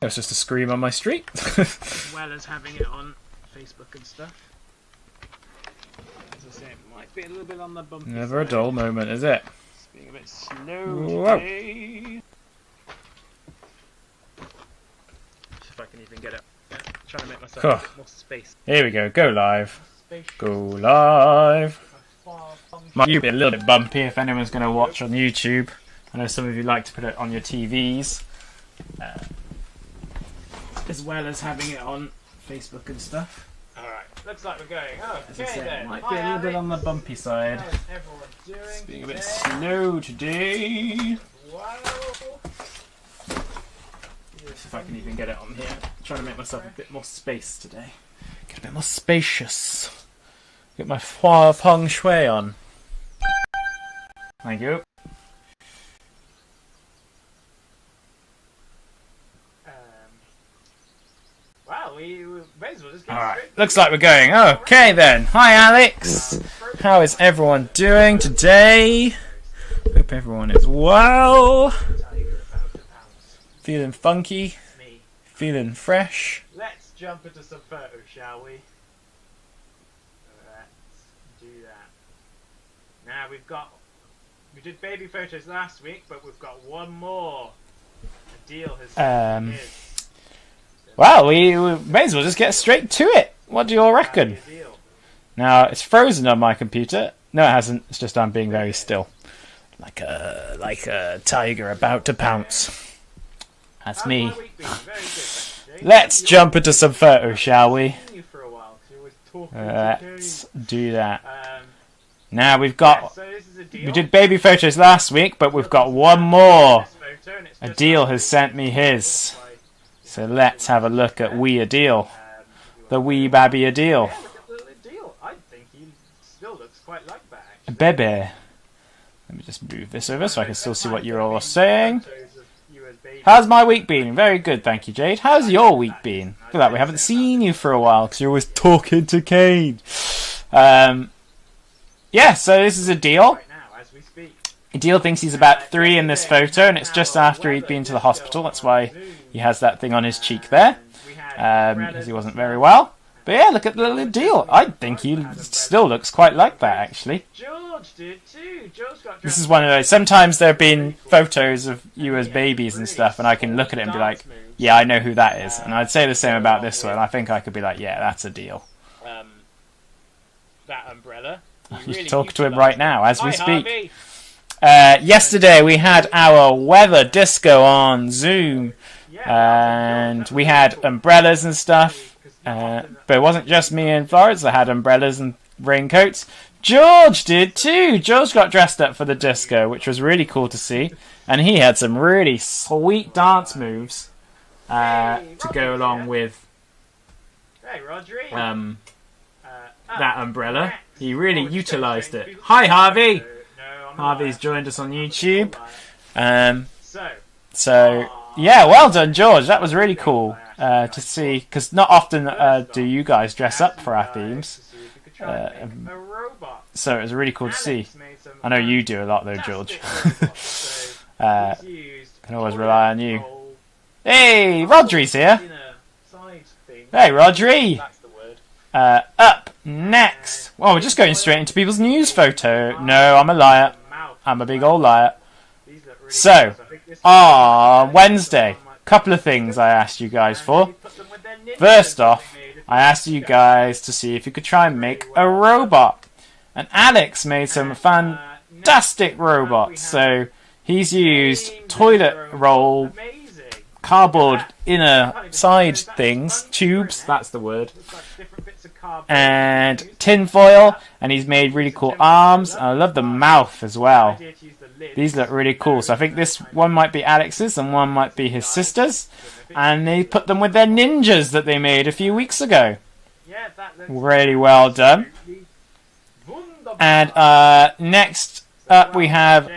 It was just a scream on my street. As well as having it on Facebook and stuff. As I say, it might be a little bit on the bumpy Never a side. dull moment, is it? It's being a bit slow Whoa. today. See if I can even get it. Trying to make myself a bit more space. Here we go. Go live. Spacious. Go live. Might be a little bit bumpy if anyone's going to watch on YouTube. I know some of you like to put it on your TVs. As well as having it on Facebook and stuff. Alright, looks like we're going. Oh, As I okay said, then. it might Hi, be a little bit Alex. on the bumpy side. How's everyone doing It's being a bit today? slow today. Wow. If I can even get it on here. Trying to make myself a bit more space today. Get a bit more spacious. Get my feng shui on. Thank you. Wow, we may as well just get Alright, straight. looks like we're going. Okay then. Hi Alex. How is everyone doing today? Hope everyone is well. Feeling funky. Me. Feeling fresh. Let's jump into some photos, shall we? Let's do that. Now we did baby photos last week, but we've got one more. A deal has his. Well, we may as well just get straight to it. What do you all reckon? Now, it's frozen on my computer. No, it hasn't. It's just I'm being very still. Like a tiger about to pounce. That's me. Let's jump into some photos, shall we? Let's do that. Now we've got... We did baby photos last week, but we've got one more. Adil has sent me his. So let's have a look at wee Adil. The wee babby Adil. I think he still looks quite like that, A actually. bebe. Let me just move this over so I can still see what you're all saying. How's my week been? Very good, thank you, Jade. How's your week been? I feel like we haven't seen you for a while because you're always talking to Kane. Yeah, so this is Adil. Right now, as we speak. Adil thinks he's about 3 in this photo, and it's just after he'd been to the hospital. That's why he has that thing on his cheek there, because he wasn't very well. But yeah, look at the little Adil. I think he still looks quite like that, actually. George did too. George got This is one of those. Sometimes there have been photos of you as babies and stuff, and I can look at it and be like, yeah, I know who that is. And I'd say the same about this one. I think I could be like, yeah, that's Adil. that umbrella. You talk to him right now as we Hi, speak. Harvey. Yesterday we had our weather disco on Zoom, and we had umbrellas and stuff. But it wasn't just me and Florence that had umbrellas and raincoats. George did too. George got dressed up for the disco, which was really cool to see, and he had some really sweet dance moves to go along with Hey, Rodri. that umbrella. He really utilised it. Hi, Harvey. Harvey's joined us on YouTube. So yeah, well done, George. That was really cool to see, because not often do you guys dress up for our themes. So it was really cool to see. I know you do a lot though, George. Can always rely on you. Hey, Rodri's here. Hey, Rodri. Up next. Well, we're just going straight into people's news photo. No, I'm a liar. I'm a big old liar. So, on Wednesday, couple of things I asked you guys for. First off, I asked you guys to see if you could try and make a robot. And Alex made some fantastic robots. So, he's used toilet roll, cardboard inner side things, tubes, that's the word, and tin foil, and he's made really cool arms. And I love the mouth as well. These look really cool. So I think this one might be Alex's and one might be his sister's, and they put them with their ninjas that they made a few weeks ago. Really well done. And next up we have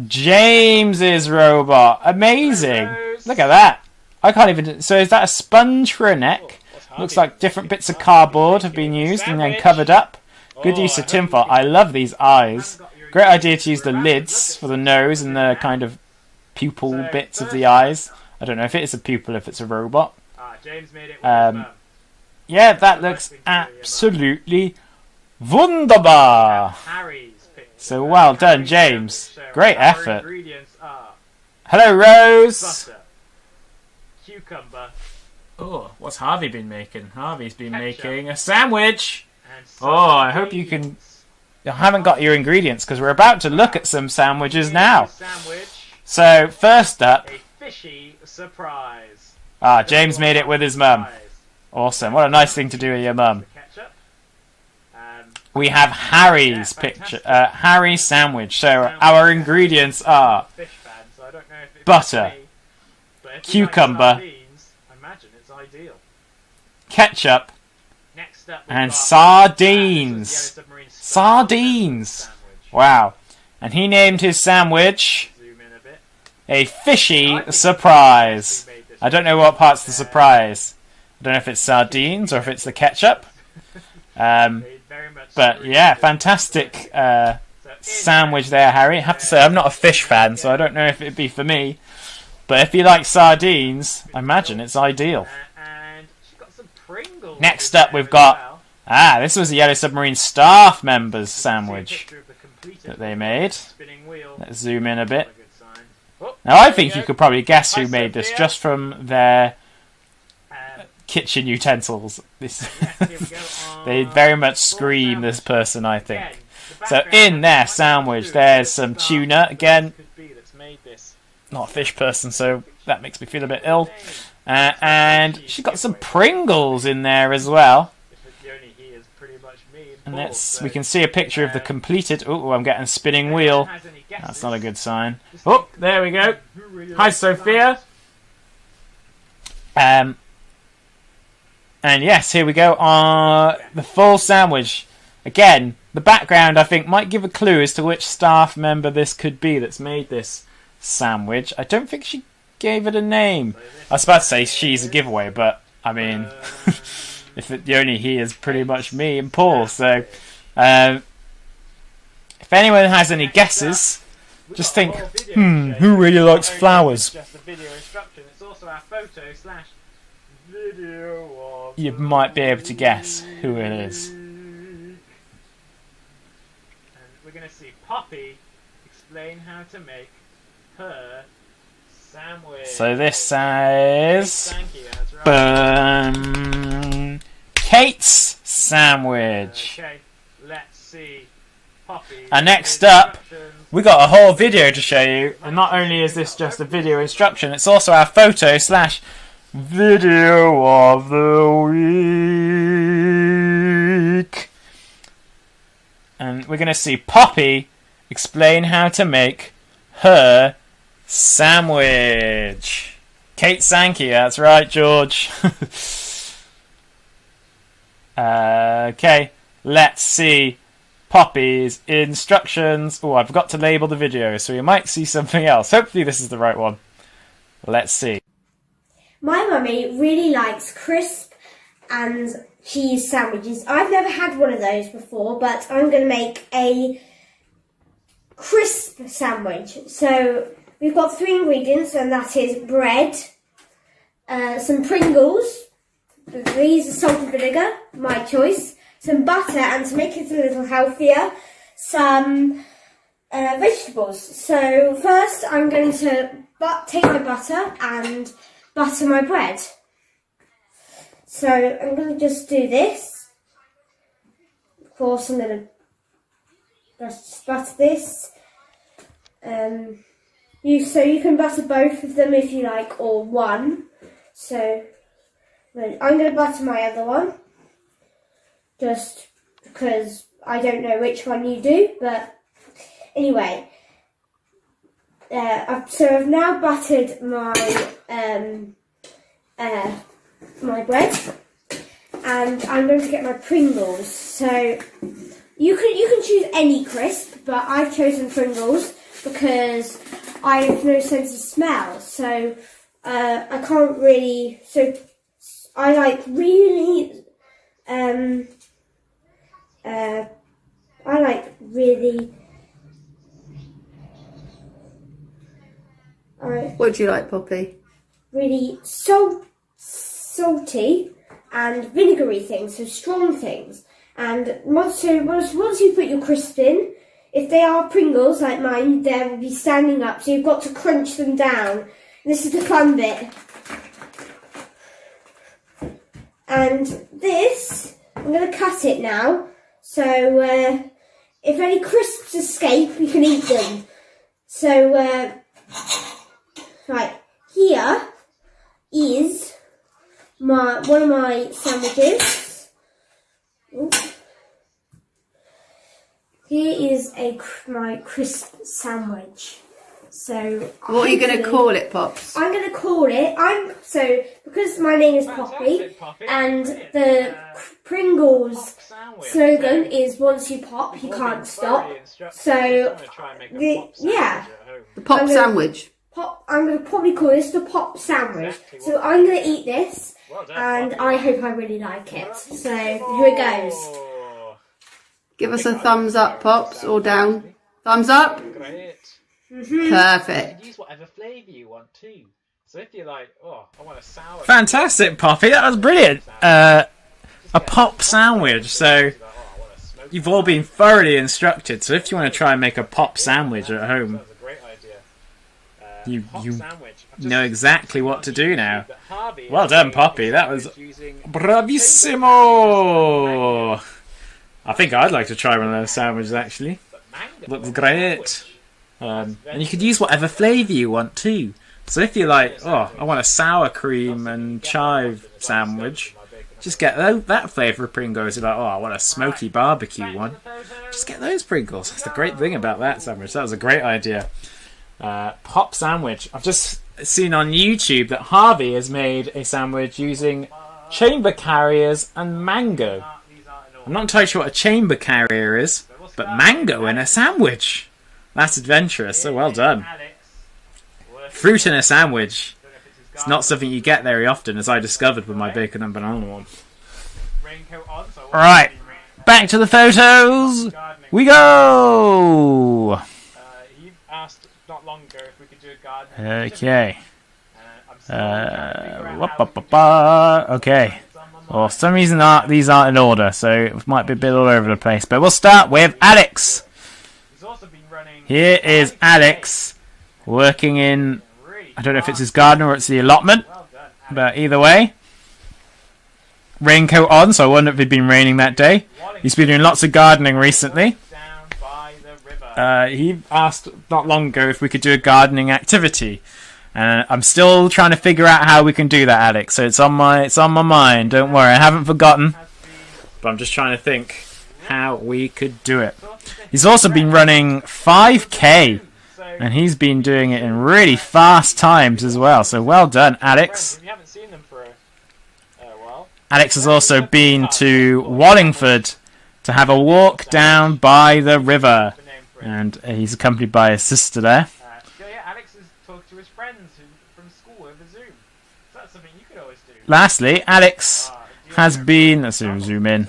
James's robot. Amazing. Look at that. I can't even... So is that a sponge for a neck? Looks like different bits of cardboard have been used and then covered up. Good use of tinfoil. I love these eyes. Great idea to use the lids for the nose and the kind of pupil bits of the eyes. I don't know if it is a pupil, if it's a robot. James made it with his mum. Yeah, that looks absolutely wunderbar. Harry's picture. So well done, James. Great effort. Ingredients are Hello, Rose. butter, cucumber, Oh, what's Harvey been making? Harvey's been ketchup, making a sandwich. and Oh, I hope you can... I haven't got your ingredients because we're about to look at some sandwiches now. Sandwich, So, first up... a fishy surprise. James made it with his mum. Awesome. What a nice thing to do with your mum. Ketchup. We have Harry's picture. Harry's sandwich. So, our ingredients are... Fish fan, so I don't know if it's butter, me, but if you like cucumber, sardines, I imagine it's ideal. ketchup, Next up, and got sardines. Yellow Submarine Sardines. sandwich. Wow. And he named his sandwich Zoom in a bit. a fishy surprise. I don't know what part's the surprise. I don't know if it's sardines or if it's the ketchup. But yeah, fantastic sandwich there, Harry. I have to say, I'm not a fish fan, so I don't know if it'd be for me. But if you like sardines, I imagine it's ideal. And she's got some Pringles. Next up, we've got... this was the Yellow Submarine staff members sandwich that they made. Let's zoom in a bit. Now, I think you could probably guess who made this just from their kitchen utensils. They very much scream this person, I think. So in their sandwich, there's some tuna. Again, not a fish person, so that makes me feel a bit ill. And she's got some Pringles in there as well. And we can see a picture of the completed... Oh, I'm getting a spinning wheel. That's not a good sign. Oh, there we go. Hi, Sophia. And yes, here we go. The full sandwich. Again, the background, I think, might give a clue as to which staff member this could be that's made this sandwich. I don't think she gave it a name. I was about to say she's a giveaway, but, I mean... the only he is pretty much me and Paul, so if anyone has any guesses, just think, who really likes flowers? You might be able to guess who it is. And we're going to see Poppy explain how to make her sandwich. So this says... Thank you, that's right. Kate's sandwich. Okay, let's see Poppy. And next up, we got a whole video to show you. And not only is this just a video instruction, it's also our photo / video of the week. And we're going to see Poppy explain how to make her sandwich. Kate Sankey, that's right, George. Okay, let's see Poppy's instructions. Oh, I forgot to label the video, so you might see something else. Hopefully this is the right one. Let's see. My mummy really likes crisp and cheese sandwiches. I've never had one of those before, but I'm going to make a crisp sandwich. So we've got 3 ingredients, and that is bread, some Pringles. These are salt and vinegar, my choice. Some butter, and to make it a little healthier, some vegetables. So first I'm going to take my butter and butter my bread. So I'm going to just do this. Of course, I'm going to just butter this. So you can butter both of them if you like, or one. So I'm going to butter my other one, just because I don't know which one you do, but anyway. So I've now buttered my my bread, and I'm going to get my Pringles. So you can choose any crisp, but I've chosen Pringles because I have no sense of smell. So I can't really. So I like really. What do you like, Poppy? really salty and vinegary things, so strong things. And once you put your crisps in, if they are Pringles like mine, they will be standing up, so you've got to crunch them down. This is the fun bit. And this, I'm going to cut it now, so if any crisps escape, you can eat them. So, right, here is one of my sandwiches. Ooh. Here is my crisp sandwich. So what are you going to call it, Pops? I'm going to call it. Because my name is Poppy, and the Pringles slogan is "Once you pop, you can't stop." So the pop sandwich. I'm going to probably call this the pop sandwich. So I'm going to eat this, and I hope I really like it. So here it goes. Give us a thumbs up, Pops, or down. Thumbs up. Great. Perfect. Use whatever flavour you want too. So if you're like, oh, I want a sour. Fantastic, Poppy. That was brilliant. A pop sandwich. So you've all been thoroughly instructed. So if you want to try and make a pop sandwich at home, That's a great idea. you know exactly what to do now. Well done, Poppy. That was bravissimo. I think I'd like to try one of those sandwiches, actually. Looks great. And you could use whatever flavour you want, too. So if you're like, oh, I want a sour cream and chive sandwich, just get that flavour of Pringles. You're like, oh, I want a smoky barbecue one. Just get those Pringles. That's the great thing about that sandwich. That was a great idea. Pop sandwich. I've just seen on YouTube that Harvey has made a sandwich using chamber carriers and mango. I'm not entirely sure what a chamber carrier is, but mango in a sandwich. That's adventurous, so well done. Fruit in a sandwich. It's not something you get very often, as I discovered with my bacon and banana one. Alright, back to the photos we go! You asked not long ago if we could do a garden. Okay. Okay. Well, for some reason these aren't in order, so it might be a bit all over the place. But we'll start with Alex. Here is Alex working in, I don't know if it's his garden or it's the allotment, but either way. Raincoat on, so I wonder if it'd been raining that day. He's been doing lots of gardening recently. He asked not long ago if we could do a gardening activity. I'm still trying to figure out how we can do that, Alex. So it's on my mind. Don't worry, I haven't forgotten. But I'm just trying to think how we could do it. He's also been running 5k, and he's been doing it in really fast times as well. So well done, Alex. Alex has also been to Wallingford to have a walk down by the river, and he's accompanied by his sister there. Lastly, Alex has been, let's zoom in,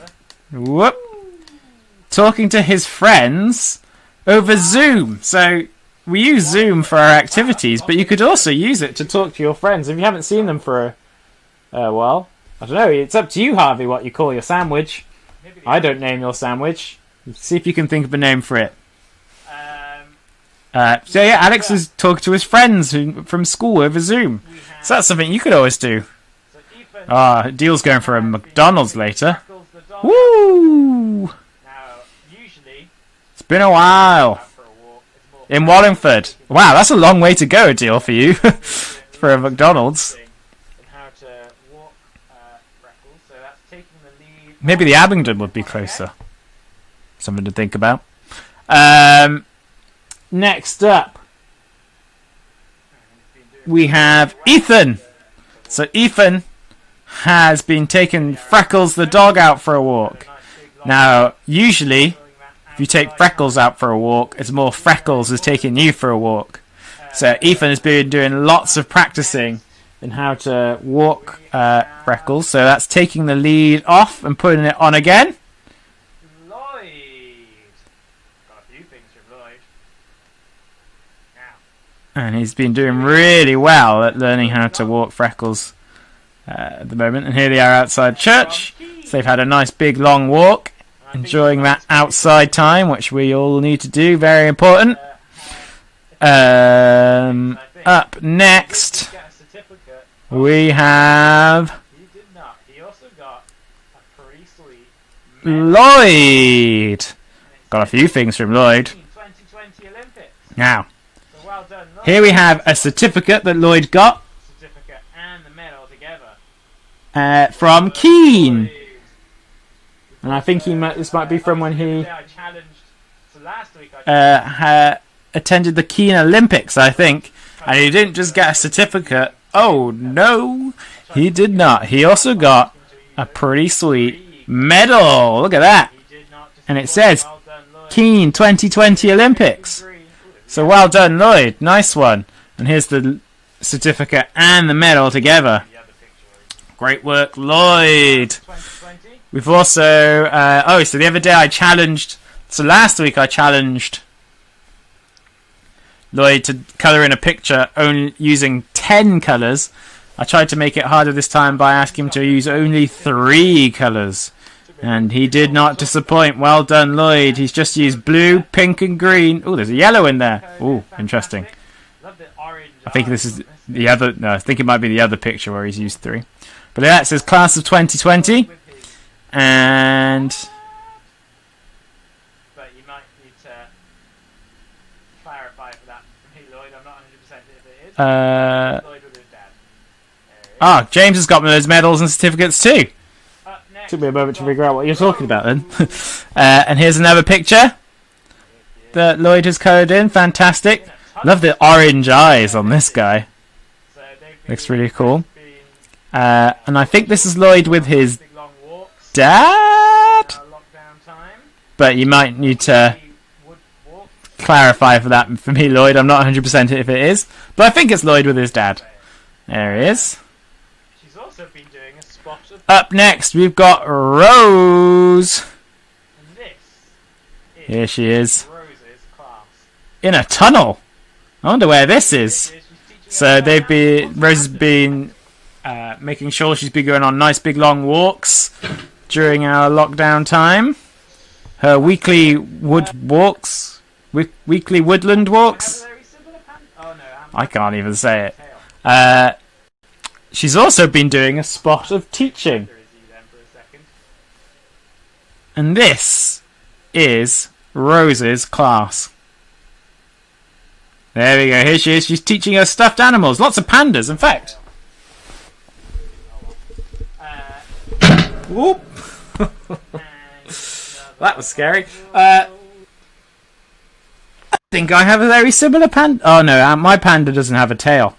talking to his friends over Zoom. So we use Zoom for our activities, but you could also use it to talk to your friends if you haven't seen them for a while. I don't know, it's up to you, Harvey, what you call your sandwich. I don't name your sandwich. See if you can think of a name for it. So yeah, Alex is talking to his friends from school over Zoom. So that's something you could always do. Deal's going for a McDonald's later. Woo! It's been a while. In Wallingford. Wow, that's a long way to go, Deal, for you. For a McDonald's. Maybe the Abingdon would be closer. Something to think about. Next up, we have Ethan. So Ethan has been taking Freckles the dog out for a walk. Now, usually, if you take Freckles out for a walk, it's more Freckles is taking you for a walk. So Ethan has been doing lots of practicing in how to walk Freckles. So that's taking the lead off and putting it on again. And he's been doing really well at learning how to walk, Freckles, at the moment. And here they are outside church. So they've had a nice big long walk, enjoying that outside time, which we all need to do. Very important. Up next, we have Lloyd. Got a few things from Lloyd. Now, here we have a certificate that Lloyd got from Keen. And I think this might be from when he attended the Keen Olympics, I think. And he didn't just get a certificate. Oh, no, he did not. He also got a pretty sweet medal. Look at that. And it says Keen 2020 Olympics. So well done, Lloyd. Nice one. And here's the certificate and the medal together. Great work, Lloyd. We've also... so the other day I challenged... So last week I challenged Lloyd to colour in a picture only using 10 colours. I tried to make it harder this time by asking him to use only 3 colours. And he did not disappoint. Well done, Lloyd. He's just used blue, pink and green. Oh, there's a yellow in there. Oh, interesting. I think this is the other... No, I think it might be the other picture where he's used 3. But yeah, it says Class of 2020. And... But you might need to clarify for that from me, Lloyd. I'm not 100% if it is. Lloyd with his dad. James has got those medals and certificates too. Took me a moment to figure out what you're talking about then. And here's another picture that Lloyd has coloured in. Fantastic. Love the orange eyes on this guy. Looks really cool. And I think this is Lloyd with his dad? But you might need to clarify for that for me, Lloyd. I'm not 100% if it is. But I think it's Lloyd with his dad. There he is. She's also been doing a spot of... Up next, we've got Rose. And this is Here she is. Rose's class. In a tunnel. I wonder where this is. So Rose has been making sure she's been going on nice big long walks during our lockdown time. Her weekly woodland walks. I can't even say it. She's also been doing a spot of teaching. And this is Rose's class. There we go, here she is. She's teaching us stuffed animals. Lots of pandas, in fact. Whoop. That was scary. I think I have a very similar panda. Oh no, my panda doesn't have a tail.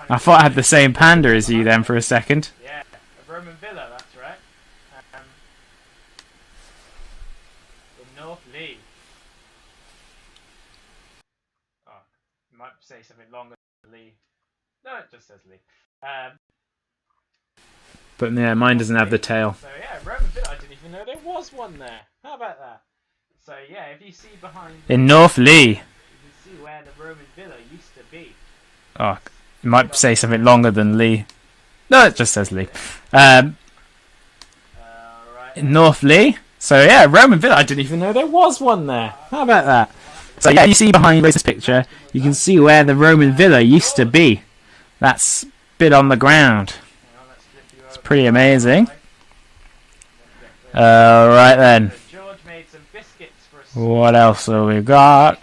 I thought I had the same panda as you then for a second. Yeah, a Roman villa, that's right. The North Lee. Oh, you might say something longer than Lee. No, it just says Lee. But yeah, mine doesn't have the tail. So yeah, Roman villa. I didn't even know there was one there. How about that? So yeah, if you see behind... In North Lee. You can see where the Roman villa used to be. Oh, you might say something longer than Lee. No, it just says Lee. In North Lee. So yeah, Roman villa. I didn't even know there was one there. How about that? So yeah, you see behind Rose's picture, you can see where the Roman villa used to be. That's a bit on the ground. It's pretty amazing. Alright then. What else have we got?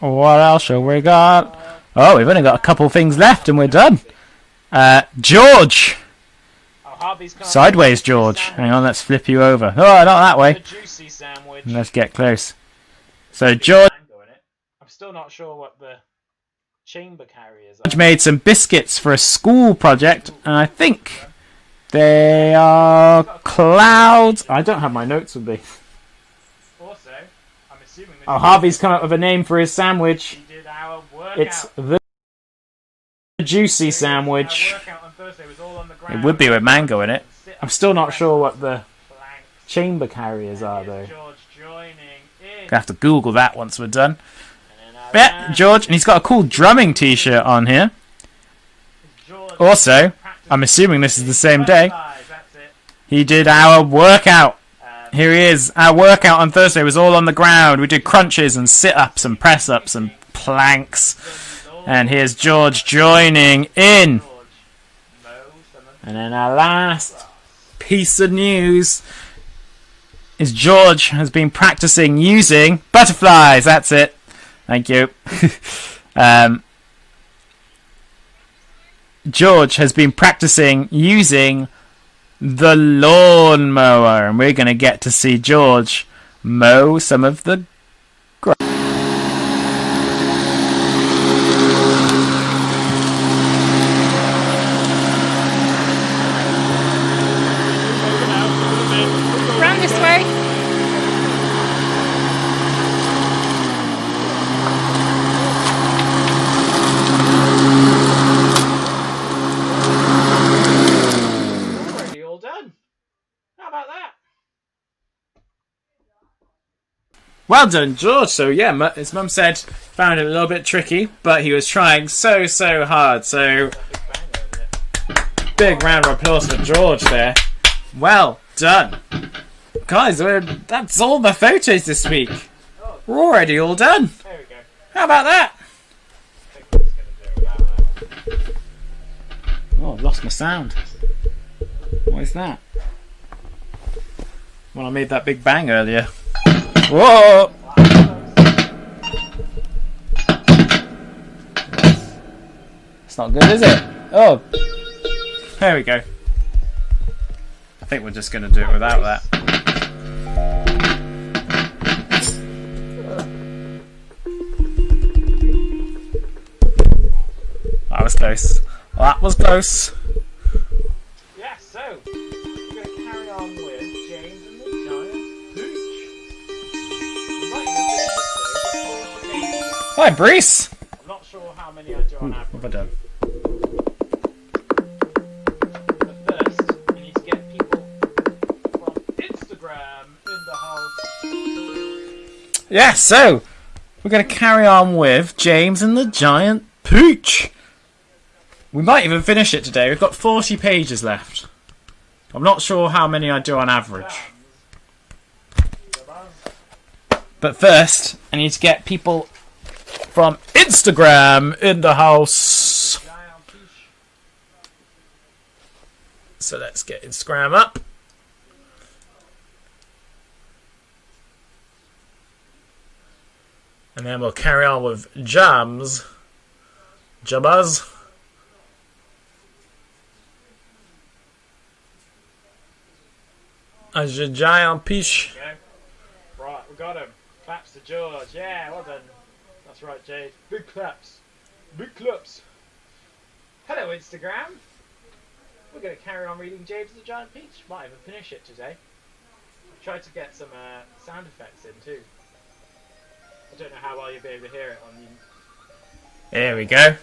What else have we got? Oh, we've only got a couple things left and we're done. George! Sideways, George. Hang on, let's flip you over. Oh, not that way. Let's get close. So, George... I'm still not sure what the chamber carriers are. George made some biscuits for a school project, and I think they are clouds. I don't have my notes with me. Also, I'm assuming... Oh, Harvey's come up with a name for his sandwich. It's the juicy sandwich. It would be with mango in it. I'm still not sure what the chamber carriers are, though. Gonna have to Google that once we're done. Yeah, George, and he's got a cool drumming t-shirt on here. Also, I'm assuming this is the same day, he did our workout. Here he is. Our workout on Thursday was all on the ground. We did crunches and sit-ups and press-ups and planks. And here's George joining in. And then our last piece of news is George has been practicing using butterflies. That's it. Thank you. George has been practicing using the lawnmower, and we're going to get to see George mow some of the grass. Round this way. Already all done. How about that? Well done, George. So yeah, his mum said found it a little bit tricky, but he was trying so hard. So big round of applause for George there. Well done, guys. That's all the photos this week. We're already all done. There we go. How about that? I think we're just going to do it without that. Oh, I've lost my sound. What is that? Well, I made that big bang earlier. Whoa! It's not good, is it? Oh, there we go. I think we're just going to do it without that. That was close. That was close. Yeah, so we're going to carry on with James and the Giant Pooch. We might even finish this though. Hi, Brees. I'm not sure how many I do on average. What have I done? But first, we need to get people from Instagram in the house. Yeah, so we're going to carry on with James and the Giant Pooch. We might even finish it today. We've got 40 pages left. I'm not sure how many I do on average. But first, I need to get people from Instagram in the house. So let's get Instagram up. And then we'll carry on with Jabbaz. As a giant fish. Okay. Right, we got him. Claps to George. Yeah, well done. That's right, Jade. Big claps. Big claps. Hello, Instagram. We're going to carry on reading James the Giant Peach. Might even finish it today. I've tried to get some sound effects in too. I don't know how well you'll be able to hear it on the... Here we go.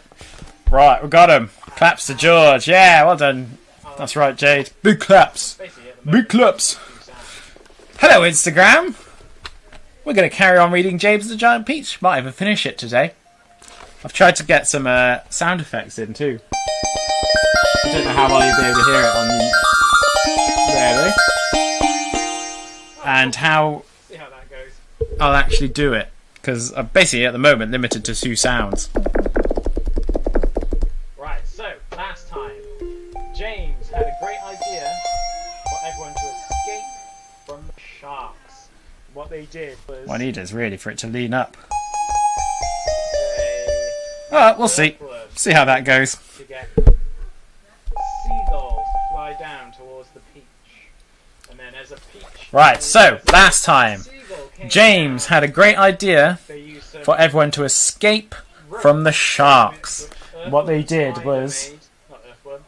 Right, we got him. Claps to George. Yeah, well done. That's right, Jade. Big claps. Basically, at the Big moment, claps. two sounds. Hello, Instagram. We're going to carry on reading James the Giant Peach. Might even finish it today. I've tried to get some sound effects in too. I don't know how well you'll be able to hear it on the... Really. And how See how that goes. I'll actually do it. Because I'm basically at the moment limited to 2 sounds. Right, so last time, James had a great idea for everyone to escape from the sharks. What they did was What I need is really for it to lean up. they Alright, we'll see. earthworms See how that goes. to get seagulls to fly down towards the peach. And then as a peach... Right, so last time, seagull came James down, had a great idea they used some for everyone to escape from the sharks. which What they earthworm did spider was made- not earthworm,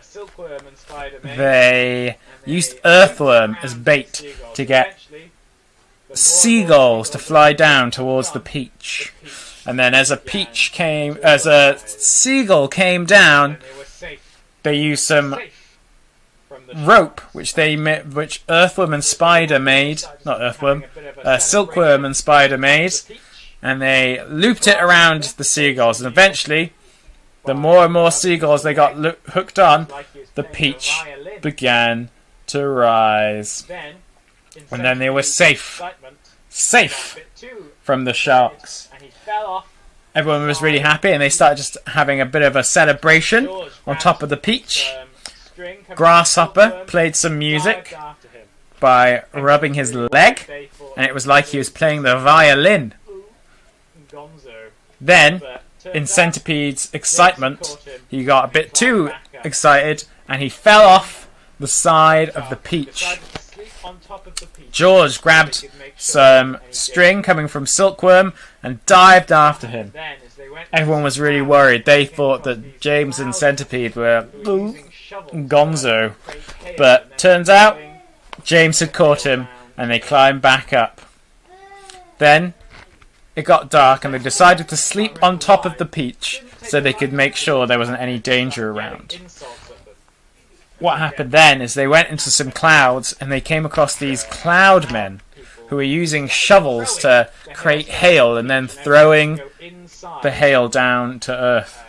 silkworm and spider made, they and they used earthworm hooked as around bait the seagulls. to get Eventually, the more seagulls to fly down seagulls towards the got peach. the peach, And then as a seagull came down, and they were safe. they used some Safe from the rope, which earthworm and spider made, not earthworm, silkworm and spider made, and they looped it around the seagulls. And eventually, the more and more seagulls they got hooked on, the peach began to rise. And then they were safe from the sharks. Everyone was really happy, and they started just having a bit of a celebration on top of the peach. Grasshopper played some music by rubbing his leg, and it was like he was playing the violin. Then, in Centipede's excitement, he got a bit too excited, and he fell off the side of the peach. George grabbed some string coming from Silkworm and dived after him. Everyone was really worried. They thought that James and Centipede were gonzo. But turns out James had caught him, and they climbed back up. Then it got dark, and they decided to sleep on top of the peach so they could make sure there wasn't any danger around. What happened then is they went into some clouds, and they came across these cloud men who were using shovels to create hail and then throwing the hail down to Earth.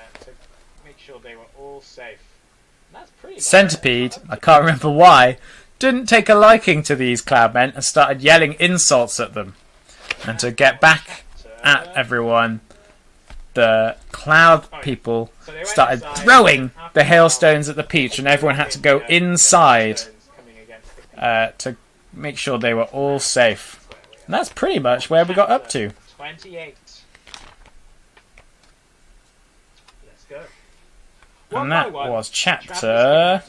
Centipede, I can't remember why, didn't take a liking to these cloud men and started yelling insults at them. And to get back at everyone, the cloud people started throwing the hailstones at the peach, and everyone had to go inside to make sure they were all safe. And that's pretty much where we got up to. 28. Let's go. And that was chapter...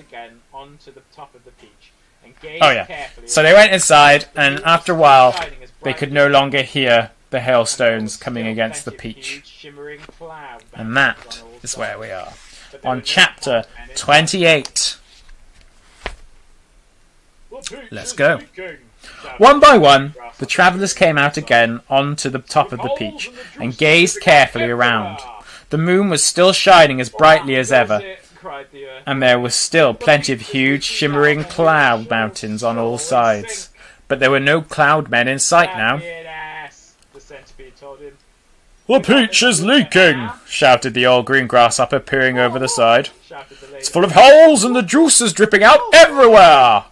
Oh yeah. So they went inside, and after a while, they could no longer hear the hailstones coming against the peach. And that is where we are. On chapter 28. Let's go. One by one, the travellers came out again onto the top of the peach and gazed carefully around. The moon was still shining as brightly as ever, and there was still plenty of huge, shimmering cloud mountains on all sides. But there were no cloud men in sight now. "The peach is leaking!" shouted the old green grasshopper, peering over the side. "It's full of holes, and the juice is dripping out everywhere!"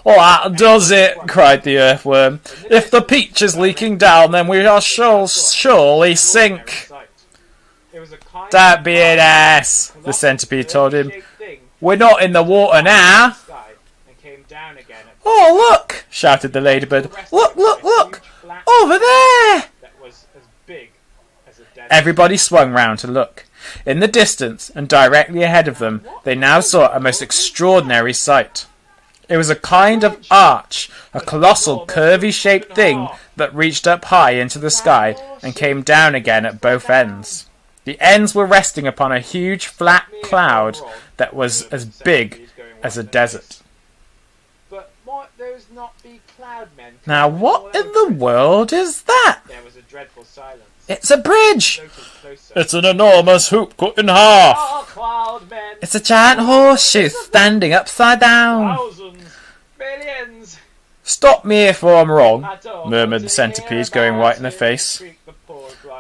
"Oh, that does it!" cried the earthworm. "If the peach is leaking down, then we shall surely sink." "Don't be an ass," the centipede told him. "We're not in the water now." "Oh, look!" shouted the ladybird. "Look, look, look! Over there!" Everybody swung round to look. In the distance, and directly ahead of them, they now saw a most extraordinary sight. It was a kind of arch, a colossal curvy-shaped thing that reached up high into the sky and came down again at both ends. The ends were resting upon a huge flat cloud that was as big as a desert. Now what in the world is that? It's a bridge! It's an enormous hoop cut in half! It's a giant horseshoe standing upside down! "Stop me if I'm wrong," murmured the centipede, going white in the face.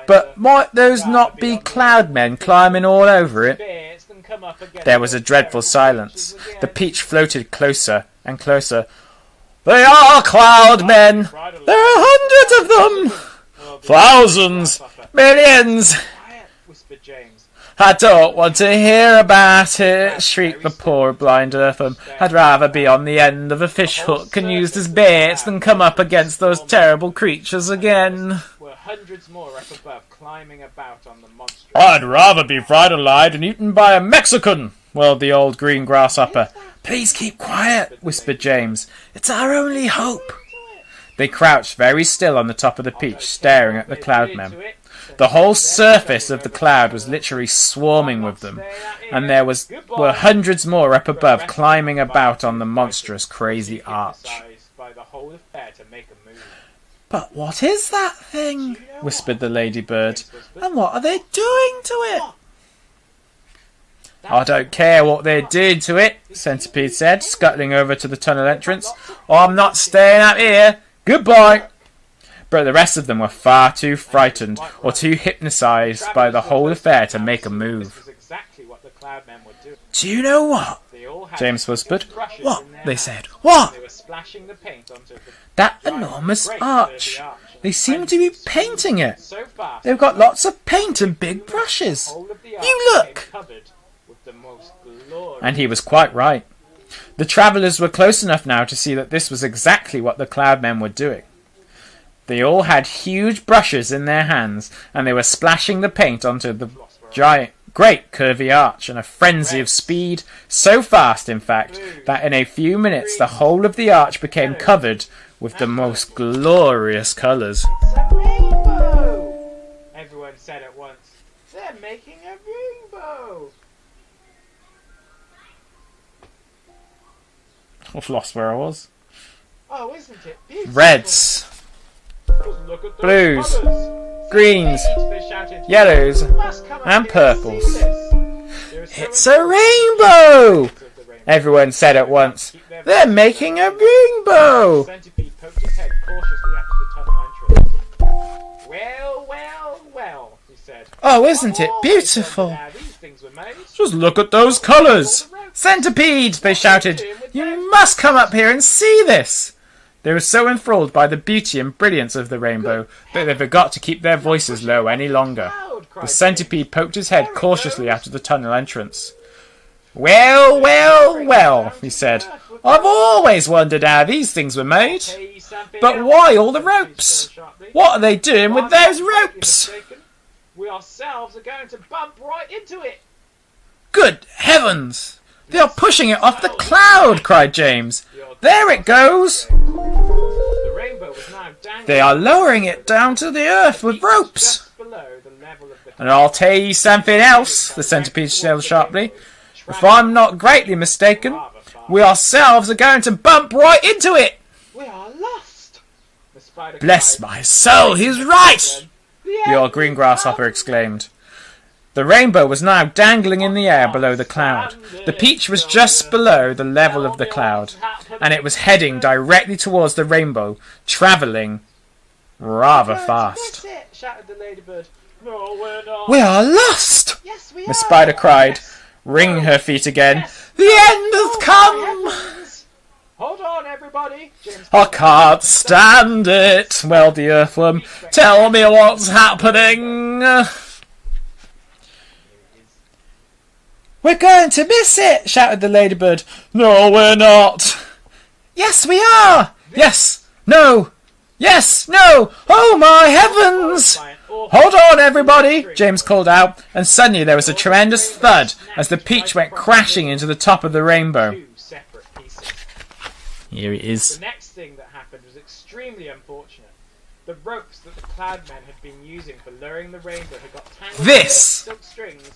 "But might those not be cloud men climbing all over it?" There was a dreadful silence. The peach floated closer and closer. "They are cloud men! There are hundreds of them! Thousands! Millions!" "I don't want to hear about it," shrieked the poor blind earthworm. "I'd rather be on the end of a fish hook and used as baits than come up against those terrible creatures again." "I'd rather be fried alive and eaten by a Mexican," wailed the old green grasshopper. "Please keep quiet," whispered James. "It's our only hope." They crouched very still on the top of the peach, staring at the cloud men. The whole surface of the cloud was literally swarming with them, and there were hundreds more up above, climbing about on the monstrous, crazy arch. "But what is that thing?" whispered the ladybird. "And what are they doing to it?" "I don't care what they're doing to it," Centipede said, scuttling over to the tunnel entrance. "I'm not staying up here. Goodbye." But the rest of them were far too frightened or too hypnotised by the whole affair to make a move. "Do you know what?" James whispered. "What?" they said. "What?" "That enormous arch. They seem to be painting it. They've got lots of paint and big brushes. You look!" And he was quite right. The travellers were close enough now to see that this was exactly what the Cloudmen were doing. They all had huge brushes in their hands, and they were splashing the paint onto the great curvy arch in a frenzy of speed, so fast, in fact, that in a few minutes the whole of the arch became covered with the most glorious colours. "It's a rainbow!" everyone said at once. "They're making a rainbow!" I've lost where I was. "Oh, isn't it beautiful?" Reds, Look at those blues, colours. greens, They shouted, yellows, "You must come up and here and see purples. this." There is so "It's a rainbow!" everyone said at once. "They're making a rainbow!" Centipede poked his head cautiously out to the tunnel entrance. "Well, well, well," he said. "Oh, isn't it beautiful? Now these things were made. Just look at those colours! Centipede!" they shouted. "You must come up here and see this!" They were so enthralled by the beauty and brilliance of the rainbow that they forgot to keep their voices low any longer. The centipede poked his head cautiously out of the tunnel entrance. "Well, well, well," he said. "I've always wondered how these things were made. But why all the ropes? What are they doing with those ropes?" We ourselves are going to bump right into it. "Good heavens! They are pushing it off the cloud!" cried James. "There it goes! The rainbow was now dangling. They are lowering it down to the earth with ropes." Just below the level of the "And I'll tell you something else," the centipede said sharply. "If I'm not greatly mistaken, we ourselves are going to bump right into it." "We are lost!" The spider "Bless cried. my soul, he's right!" the old green grasshopper exclaimed. The rainbow was now dangling in the air below the cloud. The peach was just below the level of the cloud, and it was heading directly towards the rainbow, travelling rather fast. "That's it!" shouted the ladybird. "No, we're not." "We are lost!" "Yes, we the are!" spider cried, wringing her feet again. "The end has come!" Heavens! Hold on, everybody! James "I can't stand it," wailed the earthworm. "Tell me what's happening." "We're going to miss it!" shouted the ladybird. "No, we're not." "Yes, we are!" "Yes! No! Yes! No! Oh, my heavens!" "Hold on, everybody!" James called out, and suddenly there was a tremendous thud as the peach went crashing into the top of the rainbow. Two separate pieces. Here it is. The next thing that happened was extremely unfortunate. The ropes that the Cloudmen had been using for lowering the rainbow had got tangled This in silk strings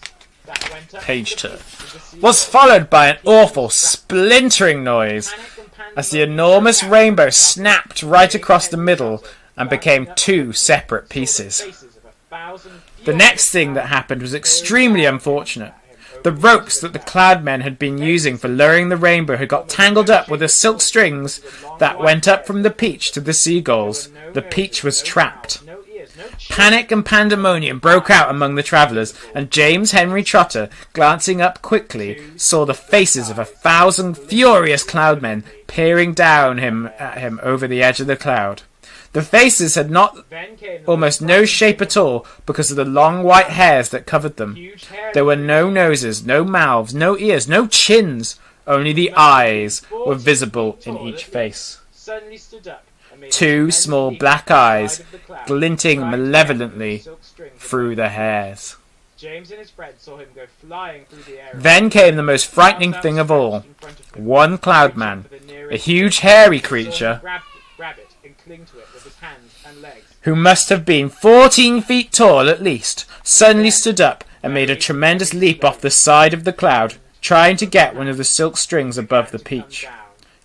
that went up page to the turn peak of the was sea. followed by an awful splintering noise as the enormous rainbow snapped right across the middle and became two separate pieces. The next thing that happened was extremely unfortunate. The ropes that the Cloudmen had been using for lowering the rainbow had got tangled up with the silk strings that went up from the peach to the seagulls. The peach was trapped. Panic and pandemonium broke out among the travellers, and James Henry Trotter, glancing up quickly, saw the faces of 1,000 furious Cloudmen peering down at him over the edge of the cloud. The faces had almost no shape at all because of the long white hairs that covered them. There were no noses, no mouths, no ears, no chins. Only the eyes were visible in each face. Two small black eyes glinting malevolently through the hairs. James and his friend saw him go flying through the air. Then came the most frightening thing of all. One Cloudman, a huge hairy creature, Grab it and cling to it with his hands and legs. who must have been 14 feet tall at least, suddenly stood up and made a tremendous leap off the side of the cloud, trying to get one of the silk strings above the peach.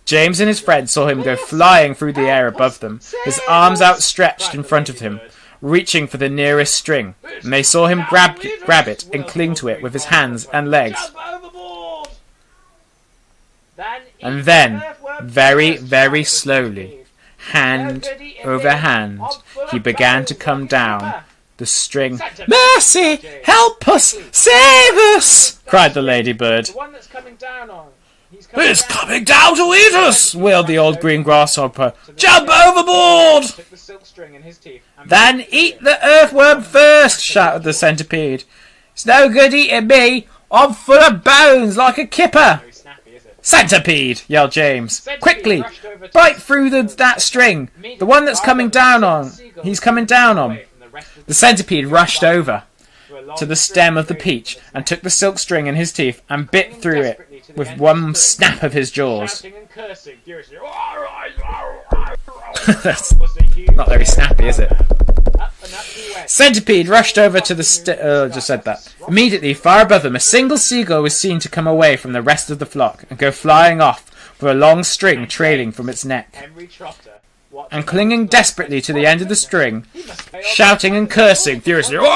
James and his friend saw him go flying through the air above them, his arms outstretched in front of him, reaching for the nearest string, and they saw him grab it and cling to it with his hands and legs. And then, very, very slowly, hand over hand, he began to come down the string. "Mercy! Help us! Save us!" cried the ladybird. The one that's coming down on. "It's coming down to eat us!" wailed the old green grasshopper. "Jump overboard!" Took the silk string in his teeth and "Then eat the earthworm first!" shouted the centipede. "It's no good eating me. I'm full of bones like a kipper." very snappy, is it? "Centipede!" yelled James. Centipede "Quickly! rushed over to Bite through that string! The one that's coming down on! He's coming down on!" away from the rest of The centipede rushed over to a long to the string stem of the straight peach into and took the silk string in his teeth and bit clinging through it desperately to the with end of one the string, snap of his jaws. shouting and cursing furiously. That's Was the huge not very snappy, is it? Up and up he went. Centipede rushed over to the just said that. Immediately, far above them, a single seagull was seen to come away from the rest of the flock and go flying off with a long string trailing from its neck. Henry Trotter, And clinging desperately to the end of the string, he must pay off shouting and cursing furiously, was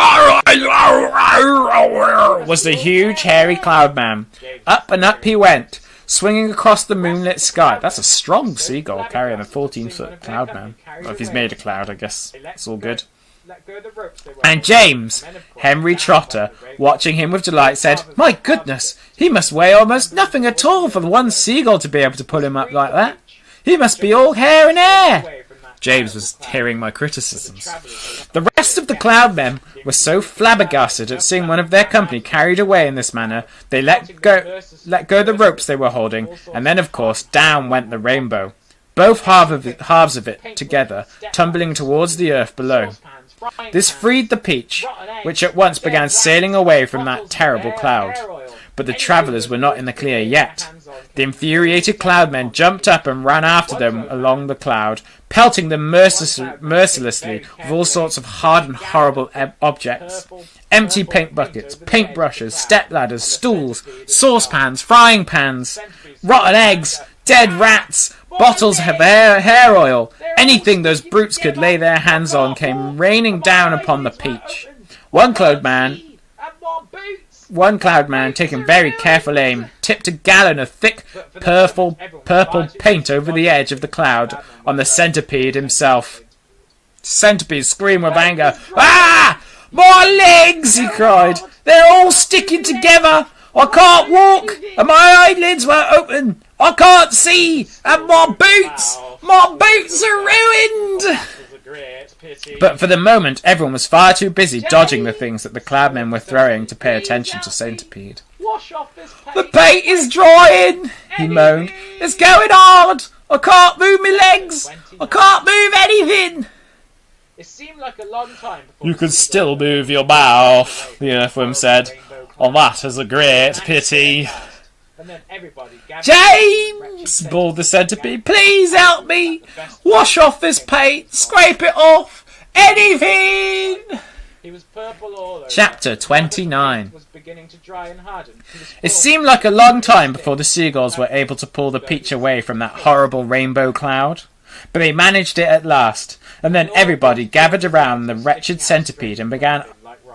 the huge hairy cloud man. Up and up he went, swinging across the moonlit sky. That's a strong seagull carrying a 14-foot cloud man. Well, if he's made of cloud, I guess it's all good. let go of the ropes they were And holding. James, Men, of course, Henry down Trotter, by the rainbow. watching him with delight, said, "My goodness, he must weigh almost nothing at all for one seagull to be able to pull him up like that. He must be all hair and air." Away from that James was terrible hearing my cloud. criticisms. Travellers The rest of the cloud men were so flabbergasted at seeing one of their company carried away in this manner, they let go the ropes they were holding, and then, of course, down went the rainbow, both halves of it together, tumbling towards the earth below. saucepans, frying This pans, freed the peach, rotten eggs, which at once began dead sailing rats, away from that bottles of terrible hair cloud. oil. But the Anything travellers that were not could in the get clear their yet. hands on The came infuriated cloudmen jumped up and ran after them along the cloud, pelting them mercilessly with all sorts of hard and horrible objects. Empty paint buckets, paint brushes, step ladders, stools, saucepans, frying pans, rotten eggs, dead rats, bottles of hair oil. Anything those brutes could lay their hands on came raining down upon the peach. One cloud man, taking very careful aim, tipped a gallon of thick purple paint over the edge of the cloud on the centipede himself. Centipede screamed with anger. "Ah! My legs!" he cried. "They're all sticking together. I can't walk, and my eyelids were open. I can't see, and my boots are ruined." But for the moment, everyone was far too busy dodging the things that the cloudmen were throwing to pay attention to Centipede. Wash off this paint. "The paint is drying," he moaned. "It's going hard. I can't move my legs. I can't move anything." It seemed like a long time before "You the can seagulls still were move your able to mouth," the away earthworm from said. the rainbow "Oh, cloud. that is a great pity." And then everybody gathered "James!" bawled the centipede. "Please help me! Wash off this paint! Scrape it off! Anything!" He was purple all over. Chapter Now the 29. paint was beginning to dry and harden. He was It full seemed like a long time before the seagulls were able to pull the peach away from that horrible rainbow cloud. But they managed it at last, and then everybody gathered around the wretched centipede and began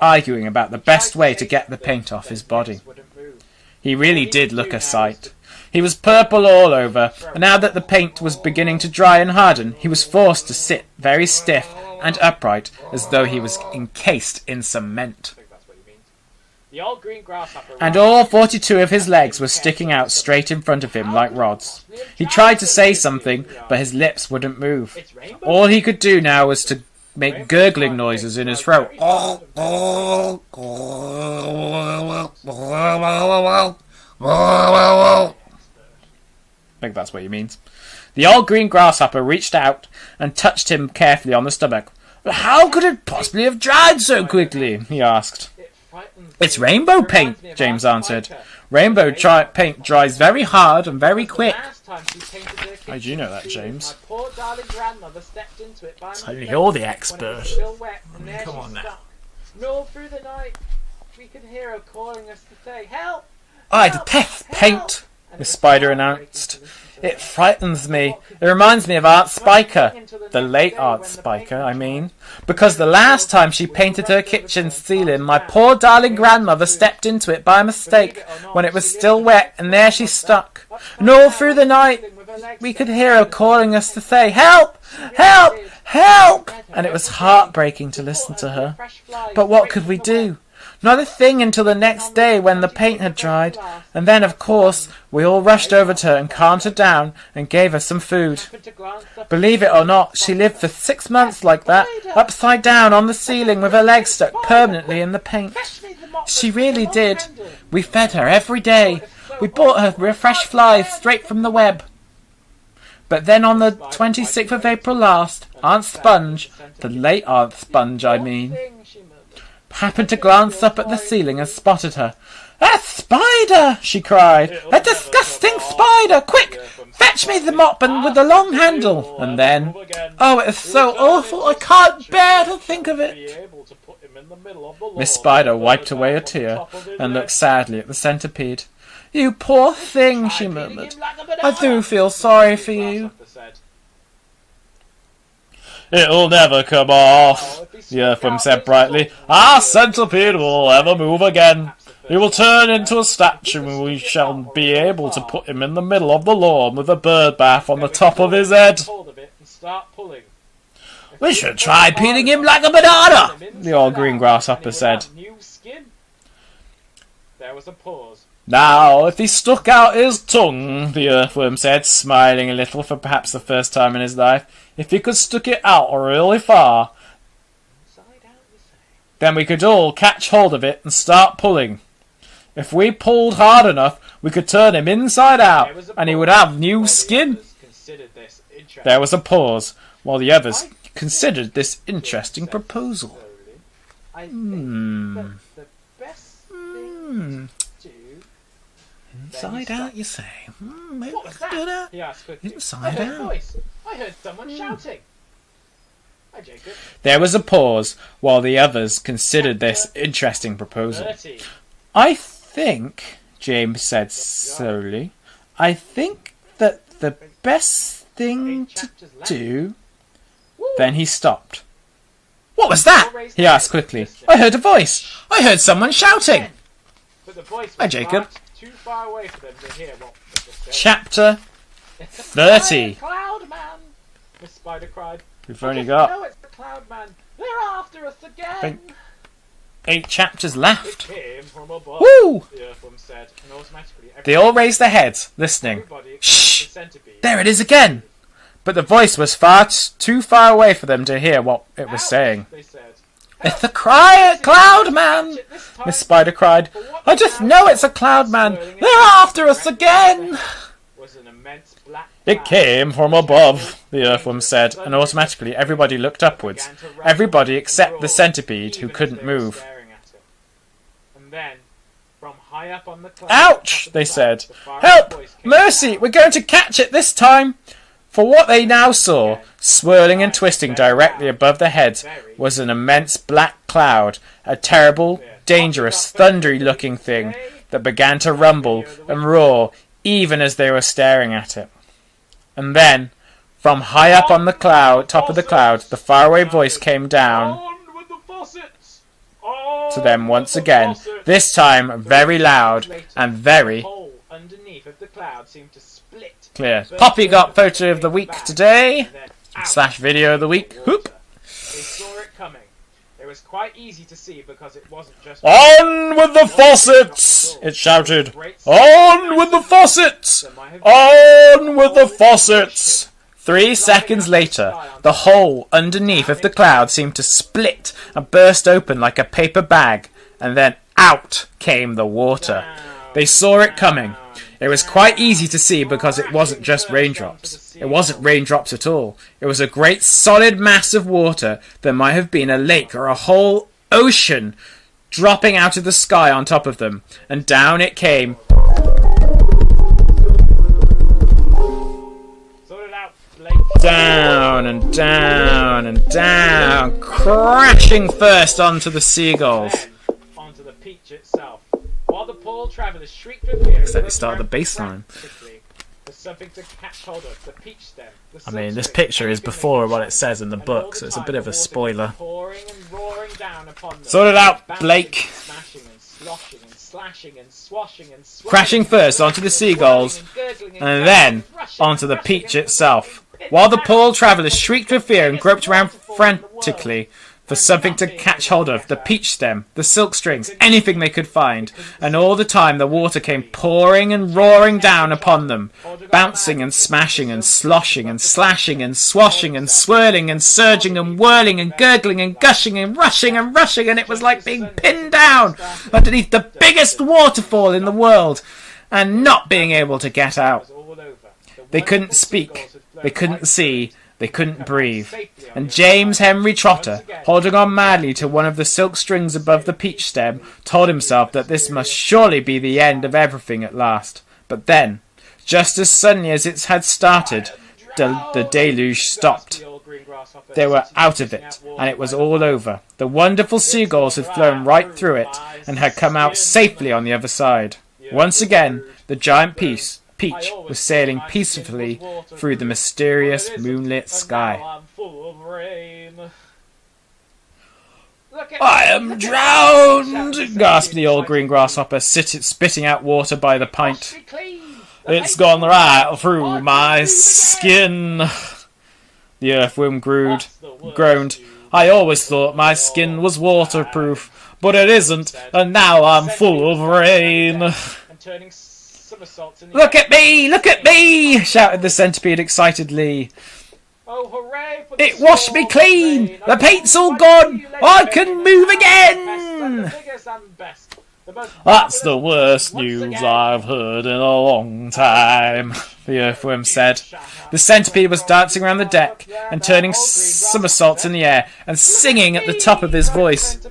arguing about the best way to get the paint off his body. He really did look a sight. He was purple all over, and now that the paint was beginning to dry and harden, he was forced to sit very stiff and upright, as though he was encased in cement. I think that's what he means. The old green grasshopper And all 42 of his legs were sticking out straight in front of him like rods. He tried to say something, but his lips wouldn't move. It's rainbow. All he could do now was to make gurgling noises in his throat. I think that's what he means. The old green grasshopper reached out and touched him carefully on the stomach. "But how could it possibly have dried so quickly?" he asked. It frightens "It's me. rainbow It reminds paint," me of James our answered. spiker. "Rainbow paint dries very hard and very quick." Last time she painted her How do you know that, kitchen ceiling, James? My poor darling grandmother stepped into it by mistake you're the when it expert. was still wet, and there Come she on now. stuck. And all through the night, we could hear her calling us to say, "Help! "I help, detest help!" paint," And the it was spider heartbreaking announced. to listen to "It that. frightens me. It reminds me of Art Spiker, the late Art Spiker, I mean, because the last time she painted her kitchen ceiling, my poor darling grandmother stepped into it by mistake when it was still wet, and there she stuck. And all through the night, we could hear her calling us to say, "Help! Help! Help!" And it was heartbreaking to listen to her. But what could we do? Not a thing until the next day when the paint had dried, and then, of course, we all rushed over to her and calmed her down and gave her some food. Believe it or not, she lived for 6 months like that, upside down on the ceiling with her legs stuck permanently in the paint. She really did. We fed her every day. We bought her fresh flies straight from the web. But then on the 26th of April last, Aunt Sponge, the late Aunt Sponge I mean, happened to glance up at the ceiling and spotted her. "A spider!" she cried. "A disgusting spider! Quick! Fetch me the mop and with the long handle!" And then, oh, it is so awful, I can't bear to think of it. Miss Spider wiped away a tear and looked sadly at the centipede. "You poor thing," she murmured. "I do feel sorry for you." "It'll never come off," the earthworm said brightly. "Our centipede will never move again. He will turn into a statue and we shall be able to put him in the middle of the lawn with a bird bath on the top of his head. We should try peeling him like a banana," the old green grasshopper said. There was a pause. "Now, if he stuck out his tongue," the earthworm said, smiling a little for perhaps the first time in his life, "if he could stick it out really far, then we could all catch hold of it and start pulling. If we pulled hard enough, we could turn him inside out, and he would have new skin." There was a pause, while the others considered this interesting proposal. Inside out, you say? Maybe What was that? He asked quickly. Inside I heard a out. voice. I heard someone shouting. Hi, Jacob. There was a pause while the others considered this interesting proposal. 30. "I think," James said slowly, "I think that the best thing to do..." Then he stopped. "What was that?" he asked quickly. "I heard a voice. I heard someone shouting." But the voice Hi, was Jacob. too far away for them to hear what was said. Chapter It's a 30. Cloud man! Miss Spider cried. We've only got No, it's the Cloud man. They're after us again. think- 8 chapters It left. came from above. Woo! The earthworm said, and automatically They all raised their heads, listening. everybody Shh! except the centipede. There it is again! But the voice was too far away for them to hear what it was saying. They said. "It's the Cloud Man!" Miss Spider cried. "I just know it's a Cloud Man! They're after us again!" Was an immense black "It came from above," the earthworm said, and automatically everybody looked upwards. Everybody except the centipede, who couldn't move. And then, from high up on the cloud, "Ouch!" they said. "Help! Mercy! We're going to catch it this time!" For what they now saw, swirling and twisting directly above their heads, was an immense black cloud, a terrible, dangerous, thundery-looking thing that began to rumble and roar even as they were staring at it. And then, from high up on the top of the cloud, the faraway voice came down On with the faucets! to them once again, this time very loud and very The hole underneath of the cloud seemed to split. clear. Poppy got photo of the week today, / video of the week. Whoop. They saw it coming. It was quite easy to see because it wasn't just... "On with the faucets!" it shouted. "On with the faucets! On with the faucets!" 3 seconds later, the hole underneath of the cloud seemed to split and burst open like a paper bag, and then out came the water. They saw it coming. It was quite easy to see because it wasn't just raindrops. It wasn't raindrops at all. It was a great solid mass of water that might have been a lake or a whole ocean dropping out of the sky on top of them. And down it came. Sort it out, Blake. Down and down and down, crashing first onto the seagulls. Then onto the peach itself. While the poor travellers shrieked with fear... Except they started the bass line. There's something to catch hold of. The peach stem. I mean, this picture is before what it says in the book, so it's a bit of a spoiler. Pouring and roaring down upon them. Sort it out, Blake. Smashing and sloshing and slashing and swashing and swirling, crashing first onto the seagulls and then onto the Peach itself, while the poor travellers shrieked with fear and groped around frantically for something to catch hold of, the peach stem, the silk strings, anything they could find, and all the time the water came pouring and roaring down upon them, bouncing and smashing and sloshing and slashing and swashing and swirling and surging and whirling and gurgling and gushing and rushing, and it was like being pinned down underneath the biggest waterfall in the world and not being able to get out. They couldn't speak, they couldn't see, they couldn't breathe, and James Henry Trotter, holding on madly to one of the silk strings above the peach stem, told himself that this must surely be the end of everything at last. But then, just as suddenly as it had started, the deluge stopped. They were out of it, and it was all over. The wonderful seagulls had flown right through it, and had come out safely on the other side. Once again, the giant Peach was sailing peacefully through the mysterious moonlit sky. I am drowned! Gasped the old green grasshopper, spitting out water by the pint. It's gone right through my skin. The earthworm groaned. I always thought my skin was waterproof, but it isn't, and now I'm full of rain. Look at me! Look at me! Shouted the centipede excitedly. Oh, hooray for the It washed me clean! The paint's all gone! I can move again! That's the worst news I've heard in a long time, the earthworm said. The centipede was dancing around the deck and turning somersaults in the air and singing at the top of his voice.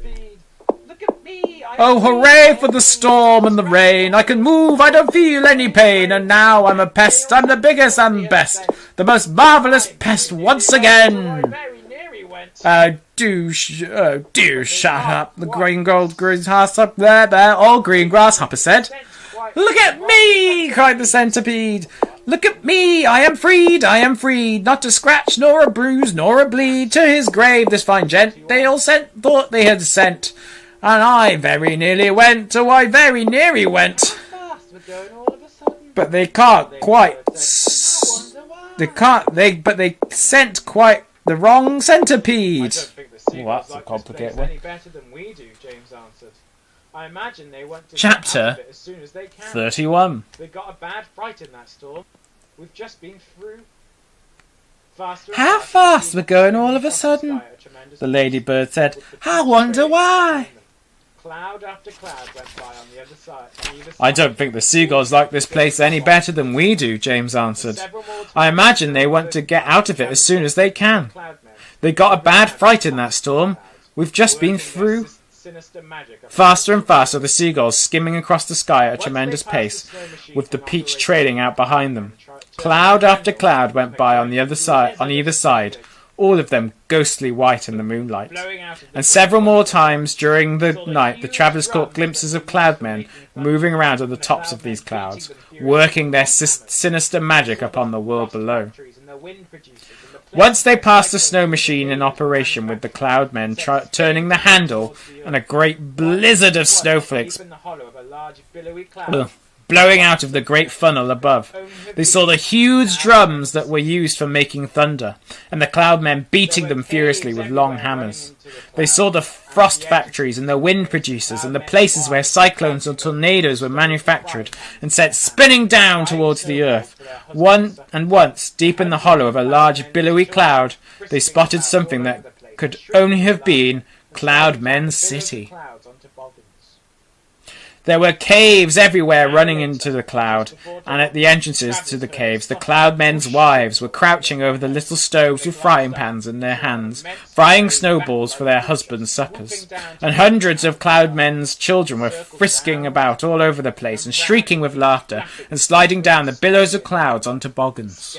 Oh, hooray for the storm and the rain. I can move, I don't feel any pain. And now I'm a pest, I'm the biggest and best. The most marvellous pest once again. Do shut up, the green grasshopper there, old green grasshopper said. Look at me, cried the centipede. Look at me, I am freed, not a scratch, nor a bruise, nor a bleed. To his grave, this fine gent, they all thought they had sent. And I very nearly went, oh, I very nearly went. But they can't quite. They sent quite the wrong centipede. Well, that's a complicated one. Any better than we do, James answered. I imagine they want to Chapter get out of it as soon as they can. 31. They got a bad fright in that storm. We've just been through. Faster How fast we're going all of a sudden? The ladybird said. I wonder why. Cloud after cloud went by on the other side. I don't think the seagulls like this place any better than we do, James answered. I imagine they want to get out of it as soon as they can. They got a bad fright in that storm. We've just been through. Faster and faster the seagulls skimming across the sky at a tremendous pace, with the Peach trailing out behind them. Cloud after cloud went by on either side, all of them ghostly white in the moonlight. And several more times during the night the travellers caught glimpses of cloudmen moving around on the tops of these clouds, working their sinister magic upon the world below. Once they passed the snow machine in operation with the cloudmen turning the handle and a great blizzard of snowflakes blowing out of the great funnel above. They saw the huge drums that were used for making thunder, and the cloudmen beating them furiously with long hammers. They saw the frost factories and the wind producers and the places where cyclones and tornadoes were manufactured and sent spinning down towards the earth. Once, deep in the hollow of a large billowy cloud, they spotted something that could only have been Cloudmen's City. There were caves everywhere running into the cloud, and at the entrances to the caves the cloudmen's wives were crouching over the little stoves with frying pans in their hands, frying snowballs for their husbands' suppers. And hundreds of cloudmen's children were frisking about all over the place and shrieking with laughter and sliding down the billows of clouds on toboggans.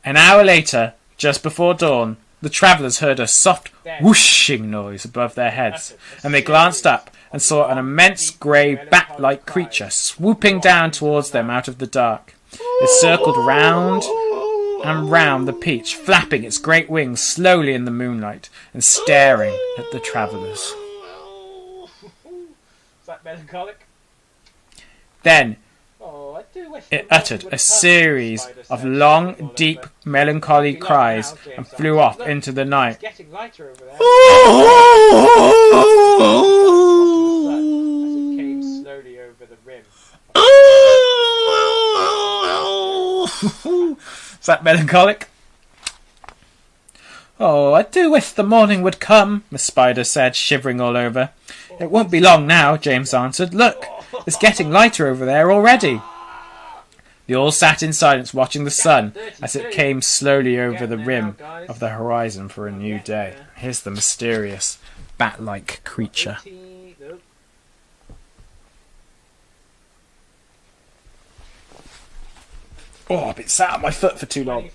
An hour later, just before dawn, the travellers heard a soft whooshing noise above their heads, and they glanced up and saw an immense grey bat-like creature swooping down towards them out of the dark. It circled round and round the Peach, flapping its great wings slowly in the moonlight and staring at the travellers. that melancholic? Then Oh, I do wish it the uttered morning a would series come, Spider of said, long, shivering all deep, over. melancholy Won't be long cries now, James and answered. flew off Look, into the it's night. getting lighter over there. As it came slowly over the rim. Is that melancholic? Oh, I do wish the morning would come, Miss Spider said, shivering all over. It won't be long now, James answered. Look, it's getting lighter over there already. They all sat in silence watching the sun as it came slowly over the rim of the horizon for a new day. Here's the mysterious, bat-like creature. Oh, I've been sat on my foot for too long.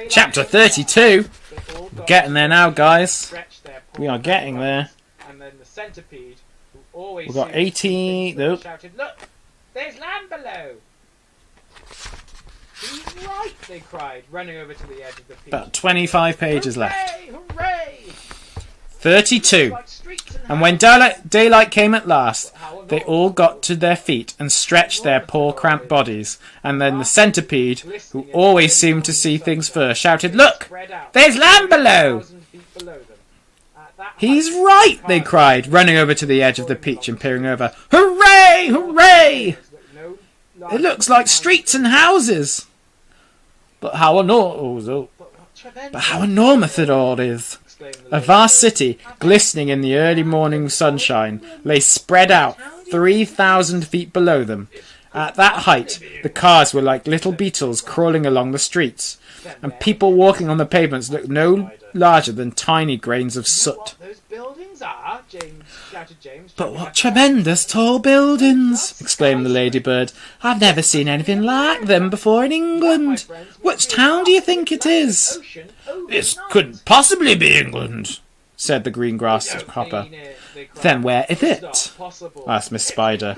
Chapter 32. We're getting there now, guys. We are getting there. And then the centipede, who always We've got 18. Nope. shouted, "Look, there's land below." He's right, they cried, running over to the edge of the peak. About 25 pages left. Hooray! 32. And when daylight came at last, they all got to their feet and stretched their poor cramped bodies. And then the centipede, who always seemed to see things first, shouted, "Look, there's land below!" "He's right," they cried, running over to the edge of the peak and peering over. "Hooray! Hooray! It looks like streets and houses. But how enormous it all is." A vast city, glistening in the early morning sunshine, lay spread out 3,000 feet below them. At that height, the cars were like little beetles crawling along the streets, and people walking on the pavements looked no larger than tiny grains of soot. Those buildings are, shouted James. "But what tremendous tall buildings!" exclaimed the ladybird. "I've never seen anything like them before in England. Which town do you think it is?" "It couldn't possibly be England," said the green grasshopper. "Then where is it?" asked Miss Spider.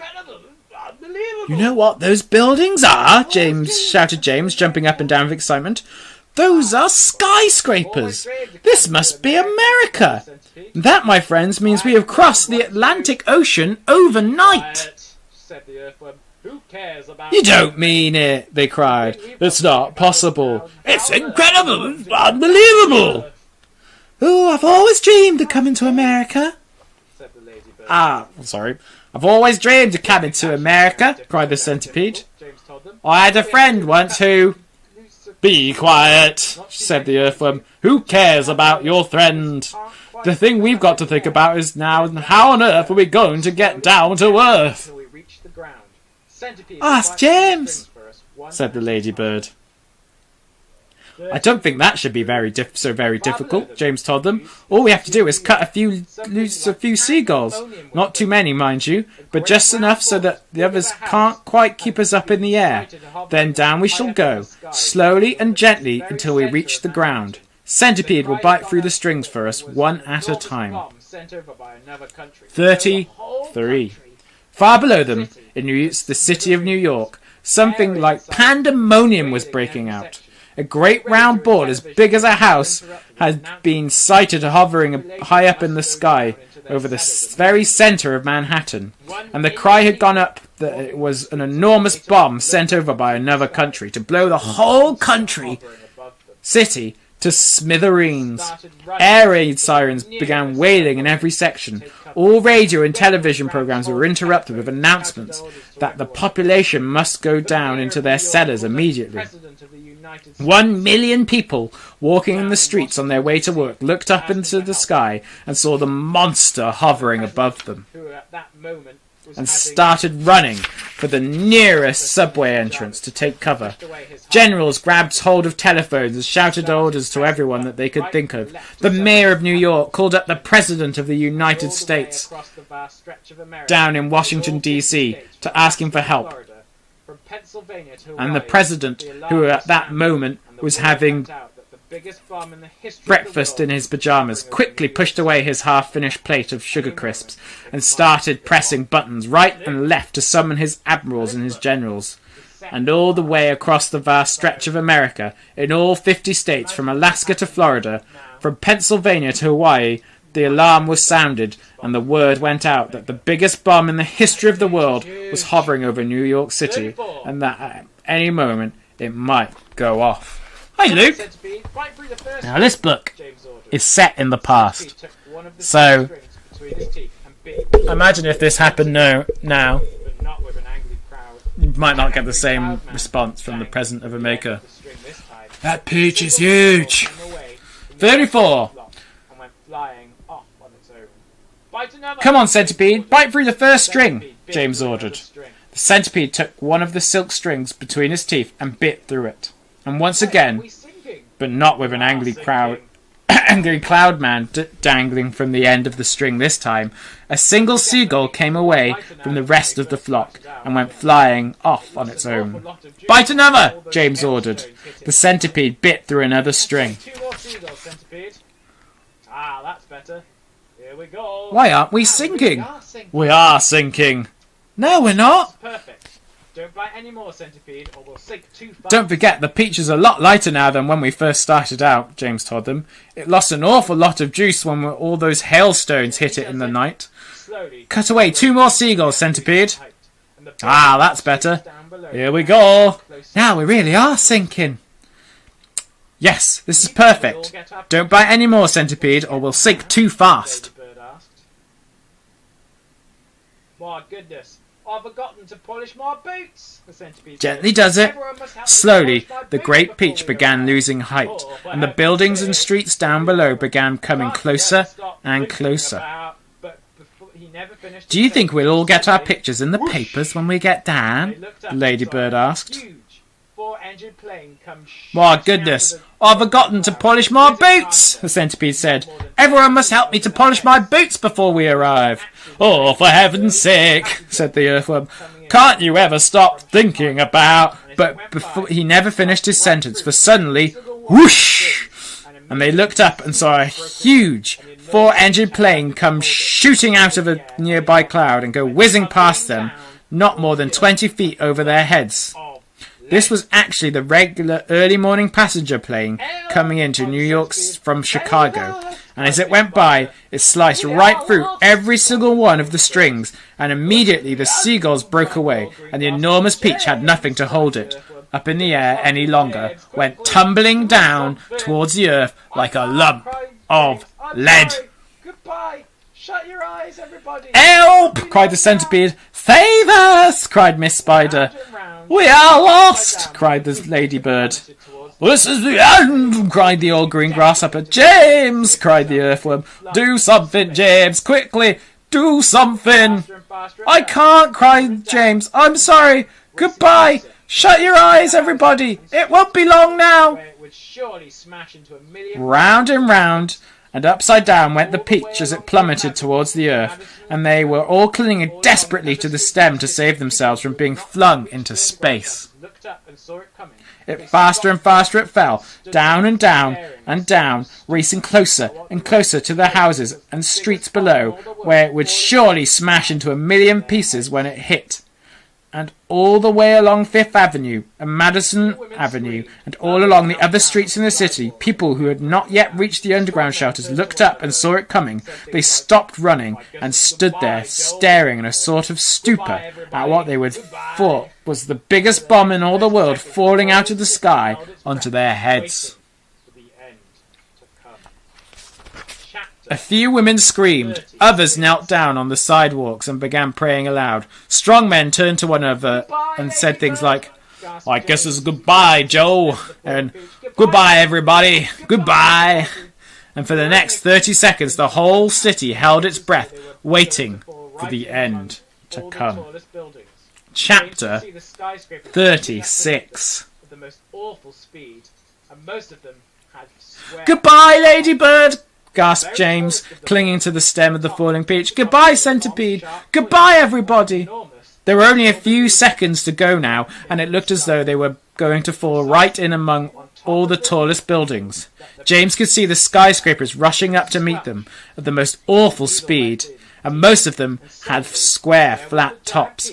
"You know what those buildings are?" shouted James, jumping up and down with excitement. "Those are skyscrapers! This must be America! That, my friends, means we have crossed the Atlantic Ocean overnight!" Said the earthworm. "Who cares about "You don't mean it!" they cried. "It's not possible! It's incredible! It's unbelievable!" "Oh, I've always dreamed of coming to America." said the ladybird. Sorry. "I've always dreamed of coming to America," cried the centipede. James told them. "I had a friend once who—" "Be quiet," said the earthworm. "Who cares about your friend? The thing we've got to think about is now how on earth are we going to get down to earth?" Until we reach the ground. Centipede "Ask James," said the ladybird. "I don't think that should be very difficult," James told them. "All we have to do is cut a few seagulls. Not too many, mind you, but just enough so that the others can't quite keep us up in the air. Then down we shall go, slowly and gently until we reach the ground. Centipede will bite through the strings for us, one at a time." 33. Far below them, in the city of New York, something like pandemonium was breaking out. A great round ball as big as a house had been sighted hovering high up in the sky over the very centre of Manhattan, and the cry had gone up that it was an enormous bomb sent over by another country to blow the whole city to smithereens. Air raid sirens began wailing in every section. All radio and television programs were interrupted with announcements that the population must go down into their cellars immediately. 1 million people walking in the streets on their way to work looked up into the sky and saw the monster hovering above them, and started running for the nearest subway entrance to take cover. Generals grabbed hold of telephones and shouted orders to everyone that they could think of. The mayor of New York called up the president of the United States down in Washington, D.C. to ask him for help. And the president, who at that moment was having breakfast in his pajamas, quickly pushed away his half-finished plate of sugar crisps and started pressing buttons right and left to summon his admirals and his generals. and all the way across the vast stretch of America, in all 50 states, from Alaska to Florida, from Pennsylvania to Hawaii, the alarm was sounded, and the word went out that the biggest bomb in the history of the world was hovering over New York City, and that at any moment it might go off. Hi, Luke! Now, this book is set in the past, so imagine if this happened now, you might not get the same response from the present of a maker. That peach is huge! 34! Come on, Centipede, bite through the first string, James ordered. The centipede took one of the silk strings between his teeth and bit through it. And once again, but not with an angry cloud man dangling from the end of the string this time, a single seagull came away from the rest of the flock and went flying off on its own. Bite another, James ordered. The centipede bit through another string. Ah, that's better. Here we go. Why aren't we sinking? We are sinking. No, we're not. Perfect. Don't bite any more, centipede, or we'll sink too fast. Don't forget, the peach is a lot lighter now than when we first started out, James told them. It lost an awful lot of juice when all those hailstones hit it in the night. Cut away 2 more seagulls, centipede. Ah, that's better. Here we go. Now we really are sinking. Yes, this is perfect. Don't bite any more, centipede, or we'll sink too fast. My goodness, I've forgotten to polish my boots, the centipede Gently does it. Slowly, the great peach began losing height, and the buildings and streets down below began coming closer and closer. Do you think we'll all get our pictures in the papers when we get down? The ladybird asked. My goodness, I've forgotten to polish my boots, the centipede said. Everyone must help me to polish my boots before we arrive. Oh, for heaven's sake, said the earthworm. Can't you ever stop thinking about... But before he never finished his sentence, for suddenly, whoosh! And they looked up and saw a huge 4-engine plane come shooting out of a nearby cloud and go whizzing past them, not more than 20 feet over their heads. This was actually the regular early morning passenger plane coming into New York from Chicago, and as it went by, it sliced right through every single one of the strings, and immediately the seagulls broke away, and the enormous peach had nothing to hold it up in the air any longer, went tumbling down towards the earth like a lump of lead. Goodbye. Shut your eyes, everybody. Help! Cried the centipede. Save us! Cried Miss Spider. We are lost! Cried the ladybird. This is the end! Cried the old green grasshopper. James! Cried the earthworm. Do something, James! Quickly! Do something! I can't! Cried James. I'm sorry! Goodbye! Shut your eyes, everybody! It won't be long now! Round and round and upside down went the peach as it plummeted towards the earth, and they were all clinging desperately to the stem to save themselves from being flung into space. Faster and faster it fell, down and down and down, racing closer and closer to the houses and streets below, where it would surely smash into a million pieces when it hit. And all the way along Fifth Avenue and Madison Avenue and all along the other streets in the city, people who had not yet reached the underground shelters looked up and saw it coming. They stopped running and stood there staring in a sort of stupor at what they would thought was the biggest bomb in all the world falling out of the sky onto their heads. A few women screamed, others knelt down on the sidewalks and began praying aloud. Strong men turned to one another and said things like, I guess it's goodbye, Joe, and goodbye, everybody, goodbye. And for the next 30 seconds, the whole city held its breath, waiting for the end to come. Chapter 36. Goodbye, Ladybird! Gasped James, clinging to the stem of the falling peach. Goodbye, centipede! Goodbye, everybody! There were only a few seconds to go now, and it looked as though they were going to fall right in among all the tallest buildings. James could see the skyscrapers rushing up to meet them at the most awful speed, and most of them had square, flat tops.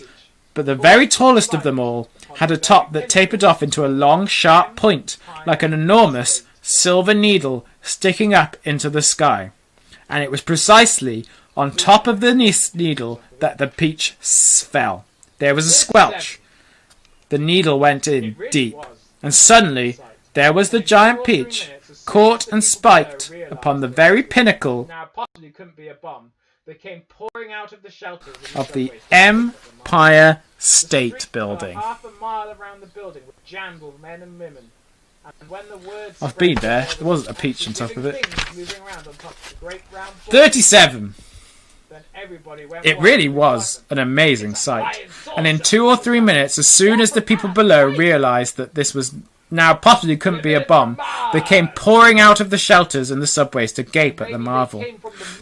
But the very tallest of them all had a top that tapered off into a long, sharp point, like an enormous silver needle sticking up into the sky. And it was precisely on top of the needle that the peach fell. There was a squelch. The needle went in deep, and suddenly there was the giant peach, caught and spiked upon the very pinnacle of the Empire State Building. I've been there. There wasn't a peach on top of it. 37. It really was an amazing sight. And in 2 or 3 minutes, as soon as the people below realised that this was now possibly couldn't be a bomb, they came pouring out of the shelters and the subways to gape at the marvel.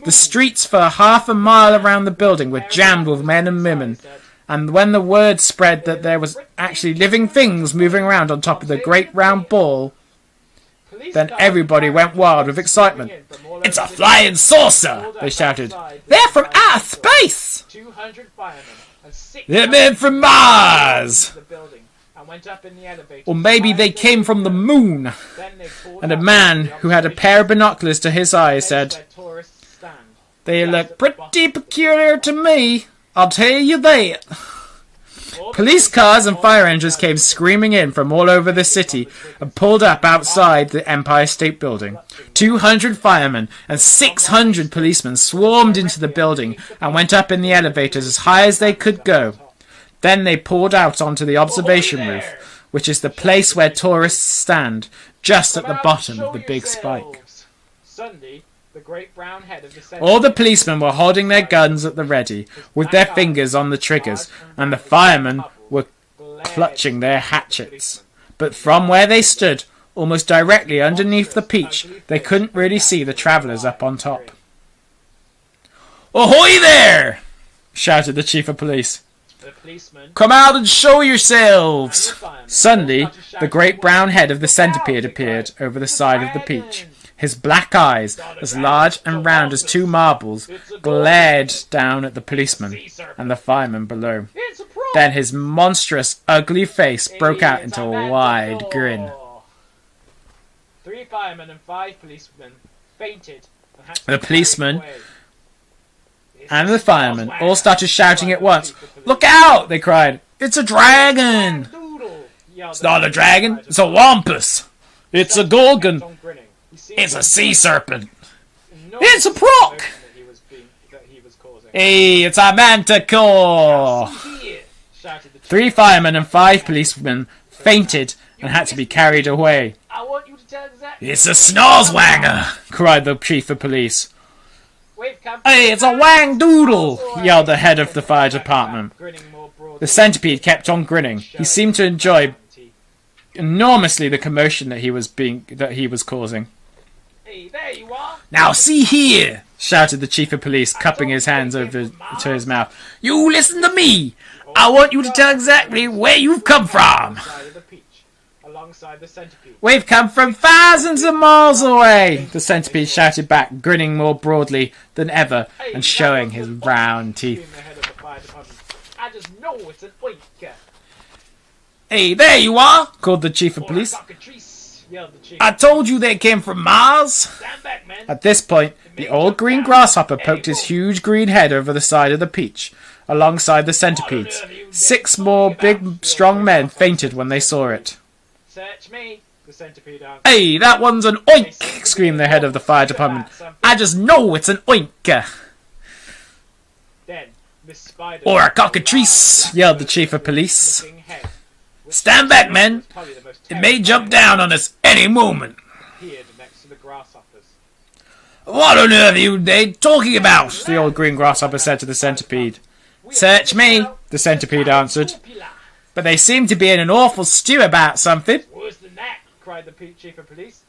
The streets for half a mile around the building were jammed with men and women, and when the word spread that there was actually living things moving around on top of the great round ball, then everybody went wild with excitement. "It's a flying saucer!" they shouted. "They're from outer space! They're men from Mars! Or maybe they came from the moon." And a man who had a pair of binoculars to his eyes said, "They look pretty peculiar to me, I'll tell you that." Police cars and fire engines came screaming in from all over the city and pulled up outside the Empire State Building. 200 firemen and 600 policemen swarmed into the building and went up in the elevators as high as they could go. Then they poured out onto the observation roof, which is the place where tourists stand, just at the bottom of the big spike. All the policemen were holding their guns at the ready, with their fingers on the triggers, and the firemen were clutching their hatchets. But from where they stood, almost directly underneath the peach, they couldn't really see the travellers up on top. "Ahoy there!" shouted the chief of police. "Come out and show yourselves!" Suddenly, the great brown head of the centipede appeared over the side of the peach. His black eyes, as large and round as 2 marbles, glared down at the policeman and the fireman below. Then his monstrous, ugly face broke out into a wide grin. 3 firemen and 5 policemen fainted. The policeman and the firemen all started shouting at once. "Look out!" they cried. "It's a dragon!" "It's not a dragon, it's a wampus! It's a gorgon! It's a sea serpent! It's a proc! Hey, it's a manticore!" 3 firemen and 5 policemen fainted and had to be carried away. "It's a snozzwanger!" cried the chief of police. "Hey, it's a wang doodle!" yelled the head of the fire department. The centipede kept on grinning. He seemed to enjoy enormously the commotion that he was causing. "Now see here!" shouted the chief of police, cupping his hands over to his mouth. "You listen to me! I want you to tell exactly where you've come from." "We've come from thousands of miles away," the centipede shouted back, grinning more broadly than ever and showing his round teeth. "Hey, there you are!" called the chief of police. "I told you they came from Mars." At this point, the old green grasshopper poked his huge green head over the side of the peach, alongside the centipedes. 6 more big, strong men fainted when they saw it. "Search me," the centipede answered. "Hey, that one's an oink!" screamed the head of the fire department. "I just know it's an oink!" "Or a cockatrice!" yelled the chief of police. "Stand back, men! It may jump down on us any moment." "What on earth are you talking about?" the old green grasshopper said to the centipede. "Search me," the centipede answered. "But they seem to be in an awful stew about something." "Worse than that," cried the chief of police.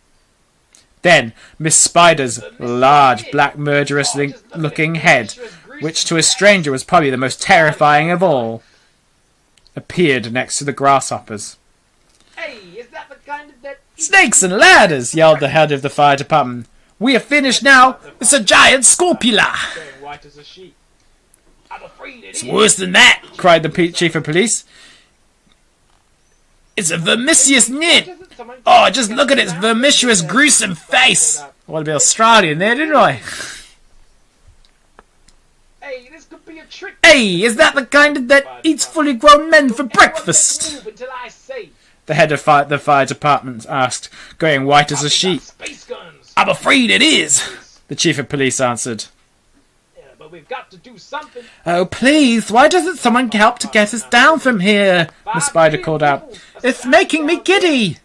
Then Miss Spider's large, black, murderous-looking head, which to a stranger was probably the most terrifying of all, appeared next to the grasshoppers. "Hey, is that the kind of that..." "Snakes and ladders!" yelled the head of the fire department. "We are finished now. It's a giant scorpula." Going white as a sheet. "I'm afraid "It's worse than that," cried the chief of police. It's a vermicious nit. Oh, just look at its vermicious, gruesome face. I want to be Australian there, didn't I? Hey, this could be a trick. Hey, is that the kind that eats fully grown men for breakfast? Move until I say. The head of the fire department asked, going white as a sheet. Space guns. I'm afraid it is, the chief of police answered. Yeah, but we've got to do something. Oh, please, why doesn't someone help to get us down from here? The spider called out. It's making me giddy.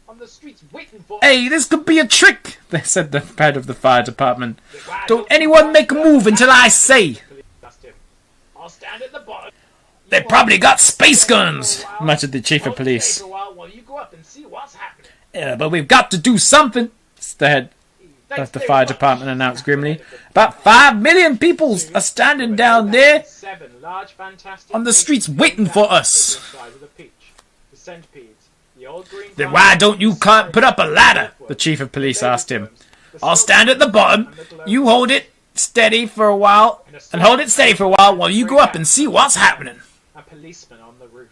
On the streets waiting for. Hey, this could be a trick, they said the head of the fire department. Don't anyone make a move until I say. I'll stand at the bottom. They probably got space guns, muttered the chief of police. While you go up and see what's happening. Yeah, but we've got to do something, the head of the fire department announced grimly. About 5 million people are standing down there on the streets waiting for us. Then why don't you put up a ladder? The chief of police asked him. I'll stand at the bottom. You hold it steady for a while, and hold it steady for a while you go up and see what's happening. A policeman on the roof.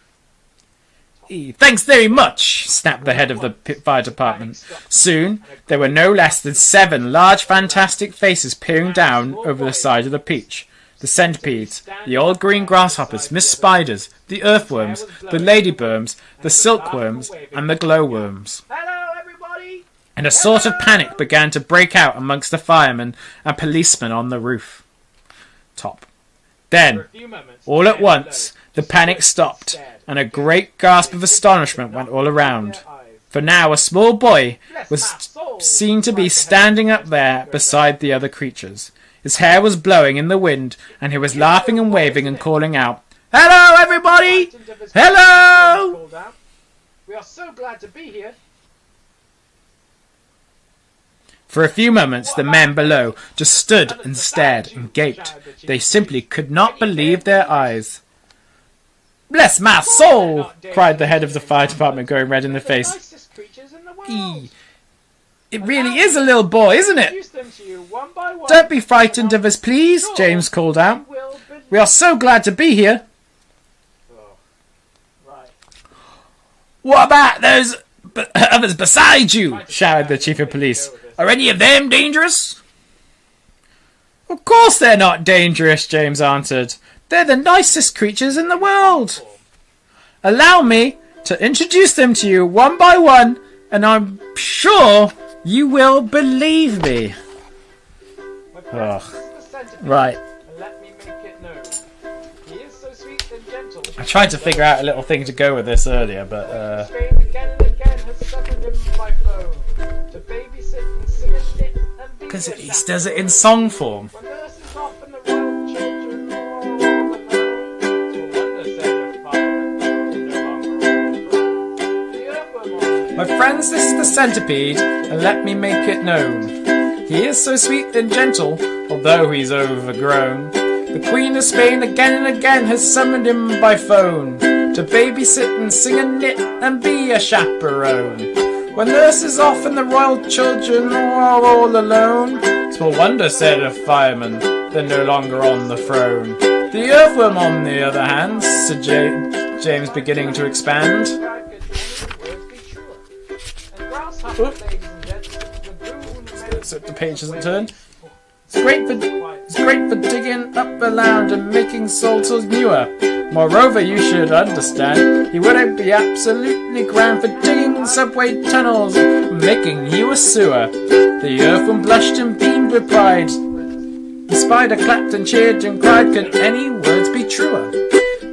Thanks very much, snapped the head of the fire department. Soon, there were no less than 7 large, fantastic faces peering down over the side of the peach. The centipedes, the old green grasshoppers, Miss Spiders, the earthworms, the ladyworms, the silkworms, and the glowworms. Hello, everybody! And a sort of panic began to break out amongst the firemen and policemen on the roof top. Then, all at once, the panic stopped, and a great gasp of astonishment went all around. For now a small boy was seen to be standing up there beside the other creatures. His hair was blowing in the wind, and he was laughing and waving and calling out, "Hello, everybody! Hello!" We are so glad to be here. For a few moments, the men below just stood and stared and gaped. They simply could not believe their eyes. "Bless my soul!" cried the head of the fire department, going red in the face. It really is a little boy, isn't it? Don't be frightened of us, please, James called out. We are so glad to be here. What about those others beside you? Shouted the chief of police. Are any of them dangerous? Of course they're not dangerous, James answered. They're the nicest creatures in the world. Allow me to introduce them to you one by one, and I'm sure you will believe me. Right. I tried to figure out a little thing to go with this earlier, but because he does it in song form. My friends, this is the centipede, and let me make it known. He is so sweet and gentle, although he's overgrown. The Queen of Spain again and again has summoned him by phone to babysit and sing and knit and be a chaperone. When nurse is off and the royal children are all alone, small wonder, said a fireman, they're no longer on the throne. The earthworm, on the other hand, said James, beginning to expand. So the page hasn't turned. It's great for digging up the land and making soil newer. Moreover, you should understand, he wouldn't be absolutely grand for digging subway tunnels and making you a sewer. The earthworm blushed and beamed with pride. The spider clapped and cheered and cried, could any words be truer?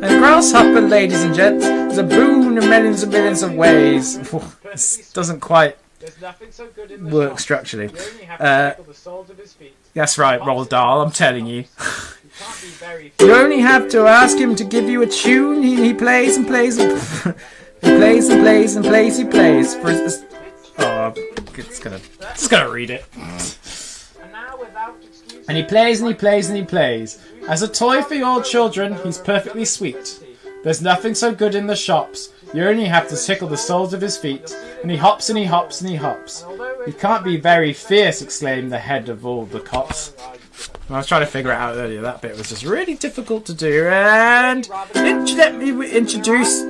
And grasshopper, ladies and gents, is a boon in millions and millions of ways. This doesn't quite work structurally. That's right, Roald Dahl, I'm telling you. You only have to ask him to give you a tune. He plays and plays and he plays and plays and plays. He plays for his. Oh, it's gonna read it. And he plays and he plays and he plays. As a toy for your children, he's perfectly sweet. There's nothing so good in the shops. You only have to tickle the soles of his feet. And he hops and he hops and he hops. He can't be very fierce, exclaimed the head of all the cops. I was trying to figure it out earlier. That bit was just really difficult to do. And let me introduce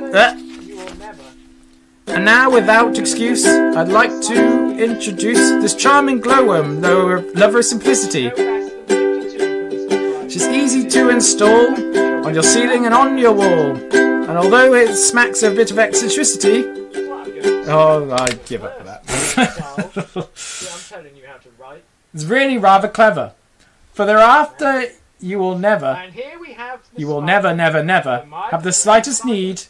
And now, without excuse, I'd like to introduce this charming glowworm lover of simplicity. She's easy to install on your ceiling and on your wall. And although it smacks a bit of eccentricity, oh, I give up for that. I'm telling you how to write. It's really rather clever. For thereafter, you will never And here we have the never have the slightest need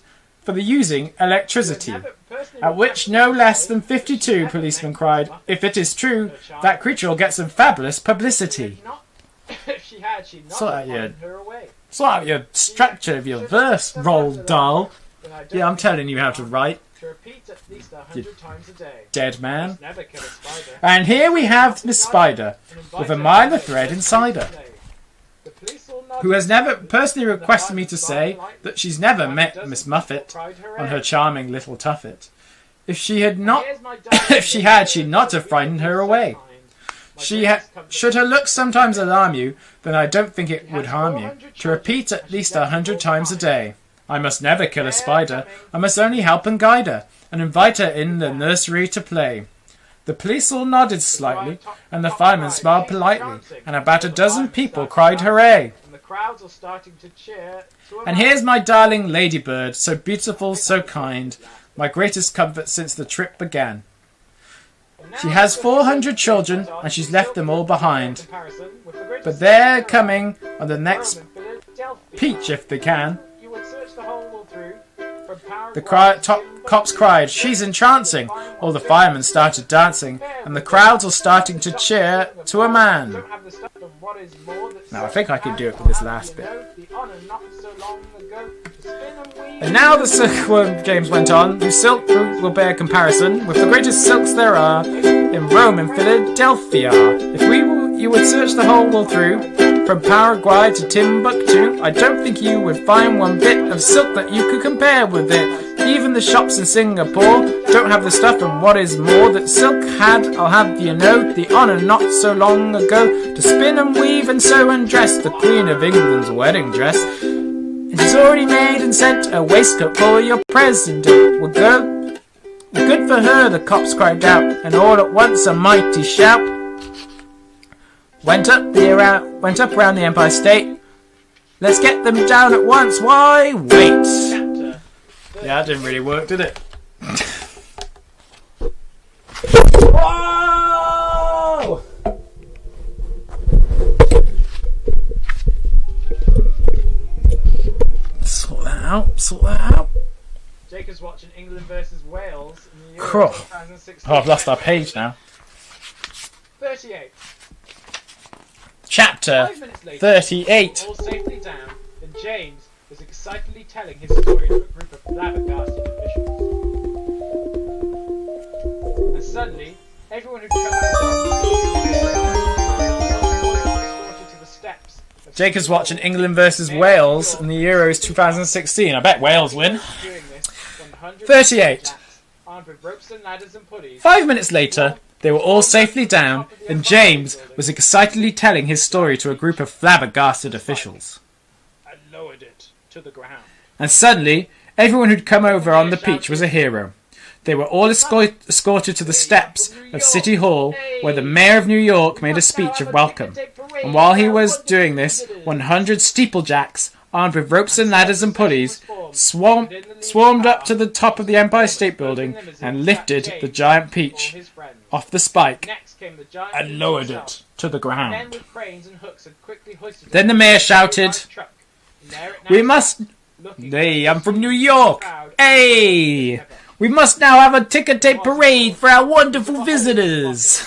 for the using electricity. At which no less than 52 policemen cried, "If it is true, that creature will get some fabulous publicity." If she had, she'd not Sort have of, yeah. frightened her away. It's like your structure of your verse, Roald Dahl. Yeah, I'm telling you how to write, To repeat at least 100 times a day. dead man. Never kill a spider. And here we have Miss Spider, with a mile of thread inside her, The police all nod who has never personally requested me to say that she's never met Miss Muffet on her charming little tuffet. If she had not, if she had, she'd not have frightened her away. Should her looks sometimes alarm you, then I don't think it would harm you to repeat at least 100 times a day. I must never kill a spider. I must only help and guide her, and invite her in the nursery to play. The police all nodded slightly, and the fireman smiled politely, and about a dozen people cried hooray. and the crowds are starting to cheer. And here's my darling ladybird, so beautiful, so kind, my greatest comfort since the trip began. She has 400 children, and she's left them all behind. But they're coming on the next peach if they can. The cops cried, "She's entrancing!" All the firemen started dancing, and the crowds are starting to cheer to a man. Now I think I can do it for this last bit. And now the silkworm games went on, whose silk will bear comparison with the greatest silks there are in Rome and Philadelphia. If you would search the whole world through, from Paraguay to Timbuktu, I don't think you would find one bit of silk that you could compare with it. Even the shops in Singapore don't have the stuff, and what is more, that silk had, I'll have you know, the honour not so long ago to spin and weave and sew and dress the Queen of England's wedding dress. And she's already made and sent a waistcoat for your president. We'll go. Good for her, the cops cried out, and all at once a mighty shout went up around the Empire State. Let's get them down at once. Why wait? Yeah, that didn't really work, did it? Whoa! Sort that out. Jacob's watching England versus Wales in the Euro Cool. 2016. Oh, I've lost our page now. 38. Chapter 5 minutes later, 38. all safely down, and James was excitedly telling his story to a group of flabbergasted officials. And suddenly, everyone who'd come out to the steps. Jacob's watching England versus Wales in the Euros 2016. I bet Wales win. 38. 5 minutes later, they were all safely down, and James was excitedly telling his story to a group of flabbergasted officials. I lowered it to the ground. And suddenly, everyone who'd come over on the beach was a hero. They were all escorted to the steps of City Hall, where the Mayor of New York made a speech of welcome. And while he was doing this, 100 steeplejacks, armed with ropes and ladders and pulleys, swarmed up to the top of the Empire State Building and lifted the giant peach off the spike and lowered it to the ground. Then the mayor shouted, "We must... Hey, I'm from New York! Hey! We must now have a ticker tape parade for our wonderful visitors!"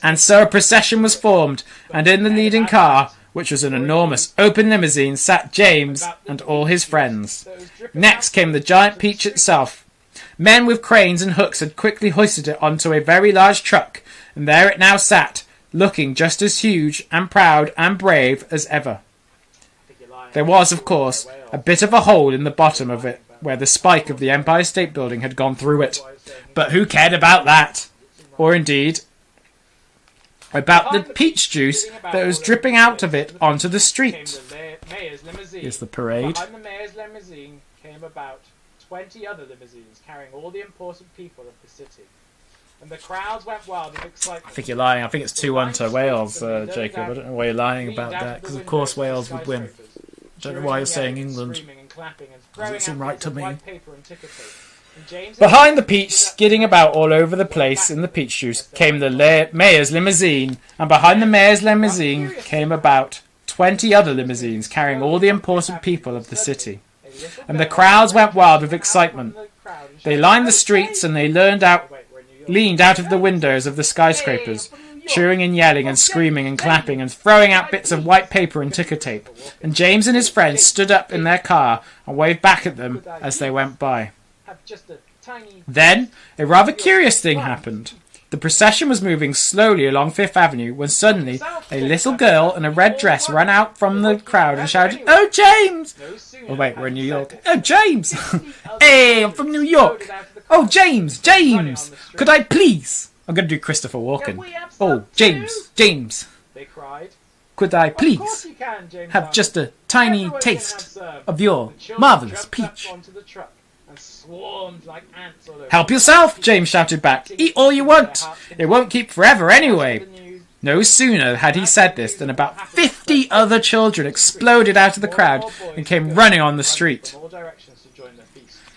And so a procession was formed, and in the leading car, which was an enormous open limousine, sat James and all his friends. Next came the giant peach itself. Men with cranes and hooks had quickly hoisted it onto a very large truck, and there it now sat, looking just as huge and proud and brave as ever. There was, of course, a bit of a hole in the bottom of it, where the spike of the Empire State Building had gone through it. But who cared about that? Or indeed, about the peach juice that was dripping out of it onto the street. Here's the parade. Behind the mayor's limousine came about 20 other limousines carrying all the important people of the city. And the crowds went wild with excitement. I think you're lying. I think it's 2-1 to Wales, Jacob. I don't know why you're lying about that, because of course Wales would win. I don't know why you're saying England. Doesn't seem right to me. Behind the peach, skidding about all over the place in the peach juice, came the mayor's limousine, and behind the mayor's limousine came about 20 other limousines carrying all the important people of the city. And the crowds went wild with excitement. They lined the streets and they leaned out of the windows of the skyscrapers, cheering and yelling and screaming and clapping and throwing out bits of white paper and ticker tape. And James and his friends stood up in their car and waved back at them as they went by. Then, a rather curious thing happened. The procession was moving slowly along Fifth Avenue when suddenly a little girl in a red dress ran out from the crowd and shouted, "Oh, James!" Oh, wait, we're in New York. "Oh, James! Hey, I'm from New York! Oh, James! James! Could I please?" I'm going to do Christopher Walken. "Oh, James! They cried. Could I please have just a tiny taste of your marvellous peach?" "Help yourself," James shouted back. "Eat all you want. It won't keep forever anyway." No sooner had he said this than about 50 other children exploded out of the crowd and came running on the street.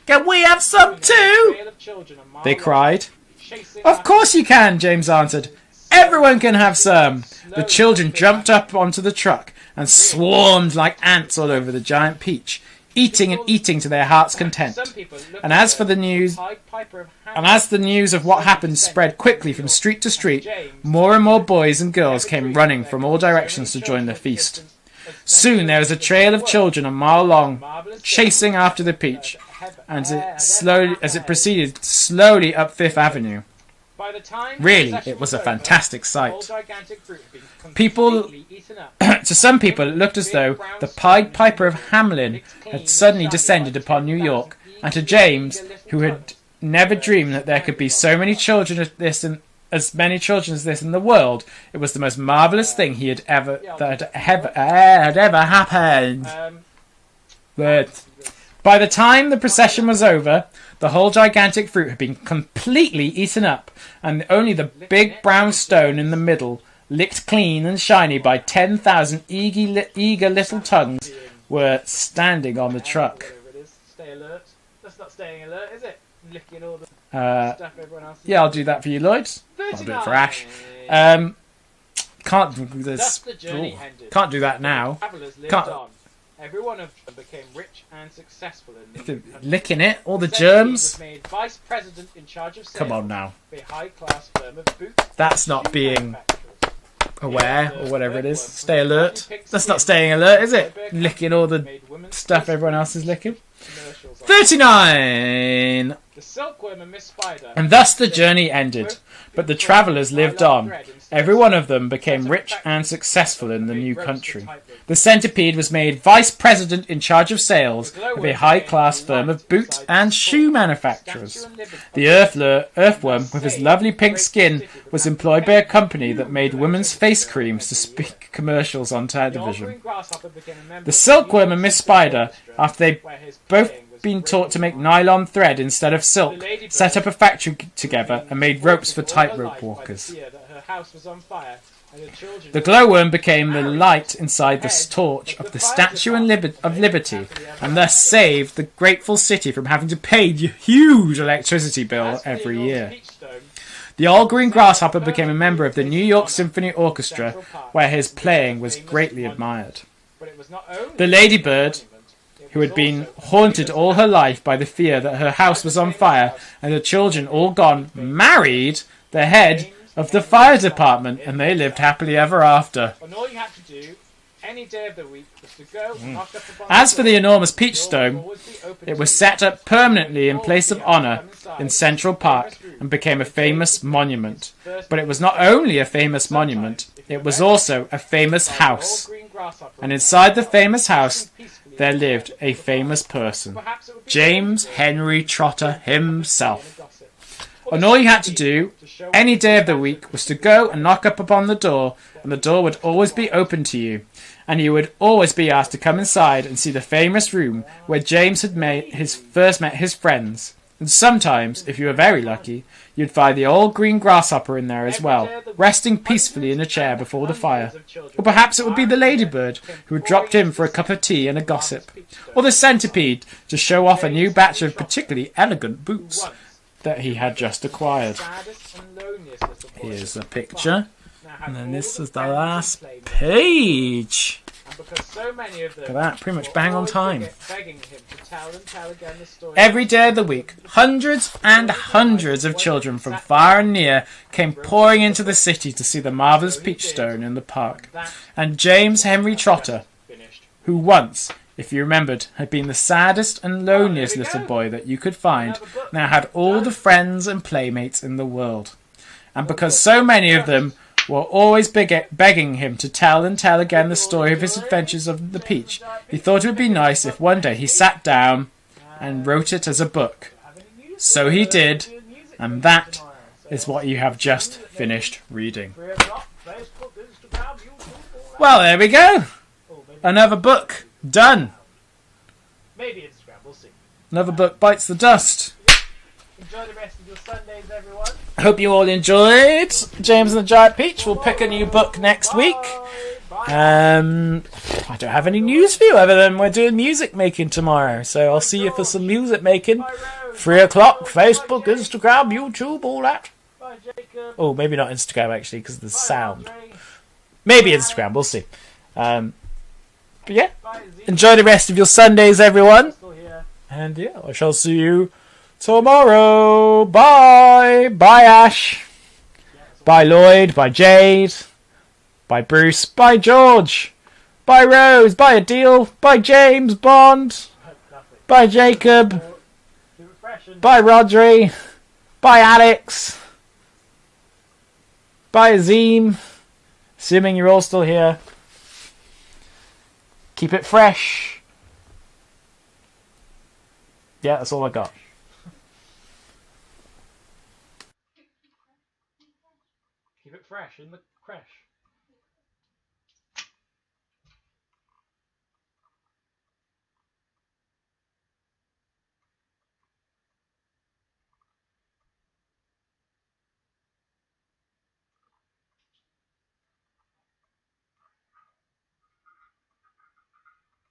"Can we have some too?" they cried. "Of course you can," James answered. "Everyone can have some." The children jumped up onto the truck and swarmed like ants all over the giant peach, eating and eating to their heart's content. And as the news of what happened spread quickly from street to street, more and more boys and girls came running from all directions to join the feast. Soon there was a trail of children a mile long, chasing after the peach, as it proceeded slowly up Fifth Avenue. Really, it was a fantastic sight. To some people, it looked as though the Pied Piper of Hamelin had suddenly descended upon New York, and to James, who had never dreamed that there could be so many children as many children as this in the world, it was the most marvellous thing that had ever happened. But by the time the procession was over, the whole gigantic fruit had been completely eaten up, and only the big brown stone in the middle, licked clean and shiny by 10,000 eager little tongues, were standing on the truck. Stay alert. That's not staying alert, is it? Licking all the stuff everyone else. Yeah, I'll do that for you, Lloyd. I'll do it for Ash. Can't do that now. Every one of them became rich and successful in the licking it, all the germs. Was made vice president in charge of sales. Come on now. A high-class firm of boots. That's not being aware or whatever it is. Stay alert. That's not staying alert, is it? Licking all the stuff everyone else is licking. 39. The silkworm and Miss Spider. And thus the journey ended, but the travellers lived on. Every one of them became rich and successful in the new country. The centipede was made vice president in charge of sales of a high-class firm of boot and shoe manufacturers. The earthworm, with his lovely pink skin, was employed by a company that made women's face creams to speak commercials on television. The silkworm and Miss Spider, after they both been taught to make nylon thread instead of silk, set up a factory together and made ropes for tightrope walkers. The glowworm became the light inside the torch of the Statue of Liberty, and thus saved the grateful city from having to pay a huge electricity bill every year. The old green grasshopper became a member of the New York Symphony Orchestra, where his playing was greatly admired. The ladybird, who had been haunted all her life by the fear that her house was on fire and her children all gone, married the head of the fire department, and they lived happily ever after. As for the enormous peach stone, it was set up permanently in place of honour in Central Park and became a famous monument. But it was not only a famous monument, it was also a famous house. And inside the famous house there lived a famous person, James Henry Trotter himself. And all you had to do, any day of the week, was to go and knock up upon the door, and the door would always be open to you. And you would always be asked to come inside and see the famous room where James had first met his friends. And sometimes, if you were very lucky, you'd find the old green grasshopper in there as well, resting peacefully in a chair before the fire. Or perhaps it would be the ladybird who had dropped in for a cup of tea and a gossip. Or the centipede to show off a new batch of particularly elegant boots that he had just acquired. Here's the picture. And then this is the last page. Look at that, pretty much bang on time. Every day of the week, hundreds and hundreds of children from far and near came pouring into the city to see the marvellous peach stone in the park. And James Henry Trotter, who once, if you remembered, had been the saddest and loneliest little boy that you could find, now had all the friends and playmates in the world. And because so many of them were always begging him to tell and tell again the story of his adventures of the peach, he thought it would be nice if one day he sat down and wrote it as a book. So he did, and that is what you have just finished reading. Well, there we go. Another book done. Maybe Instagram, we'll see. Another book bites the dust. Enjoy the rest of your Sundays, everyone. I hope you all enjoyed James and the Giant Peach. We'll pick a new book next week. I don't have any news for you other than we're doing music making tomorrow. So I'll see you for some music making. 3 o'clock, Facebook, Instagram, YouTube, all that. Oh, maybe not Instagram actually because of the sound. Maybe Instagram, we'll see. But yeah, enjoy the rest of your Sundays, everyone. And yeah, I shall see you tomorrow. Bye. Bye, Ash. Bye, Lloyd. Bye, Jade. Bye, Bruce. Bye, George. Bye, Rose. Bye, Adele. Bye, James Bond. Bye, Jacob. Bye, Rodri. Bye, Alex. Bye, Azim. Assuming you're all still here. Keep it fresh. Yeah, that's all I got. Keep it fresh in the crash.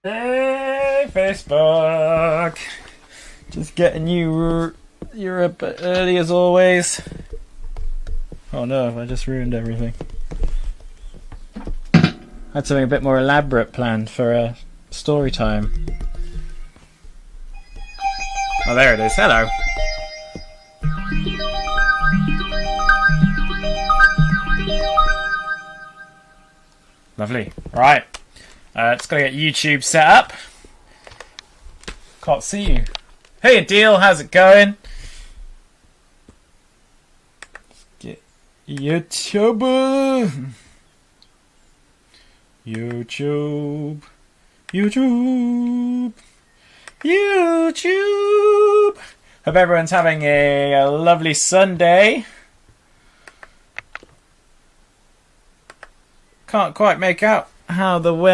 Hey, Facebook. Just getting you're a bit early as always. Oh no, I just ruined everything. I had something a bit more elaborate planned for story time. Oh, there it is. Hello. Lovely. Right. Just gotta get YouTube set up. Can't see you. Hey Adele, how's it going? Get YouTube. YouTube. Hope everyone's having a lovely Sunday. Can't quite make out how the weather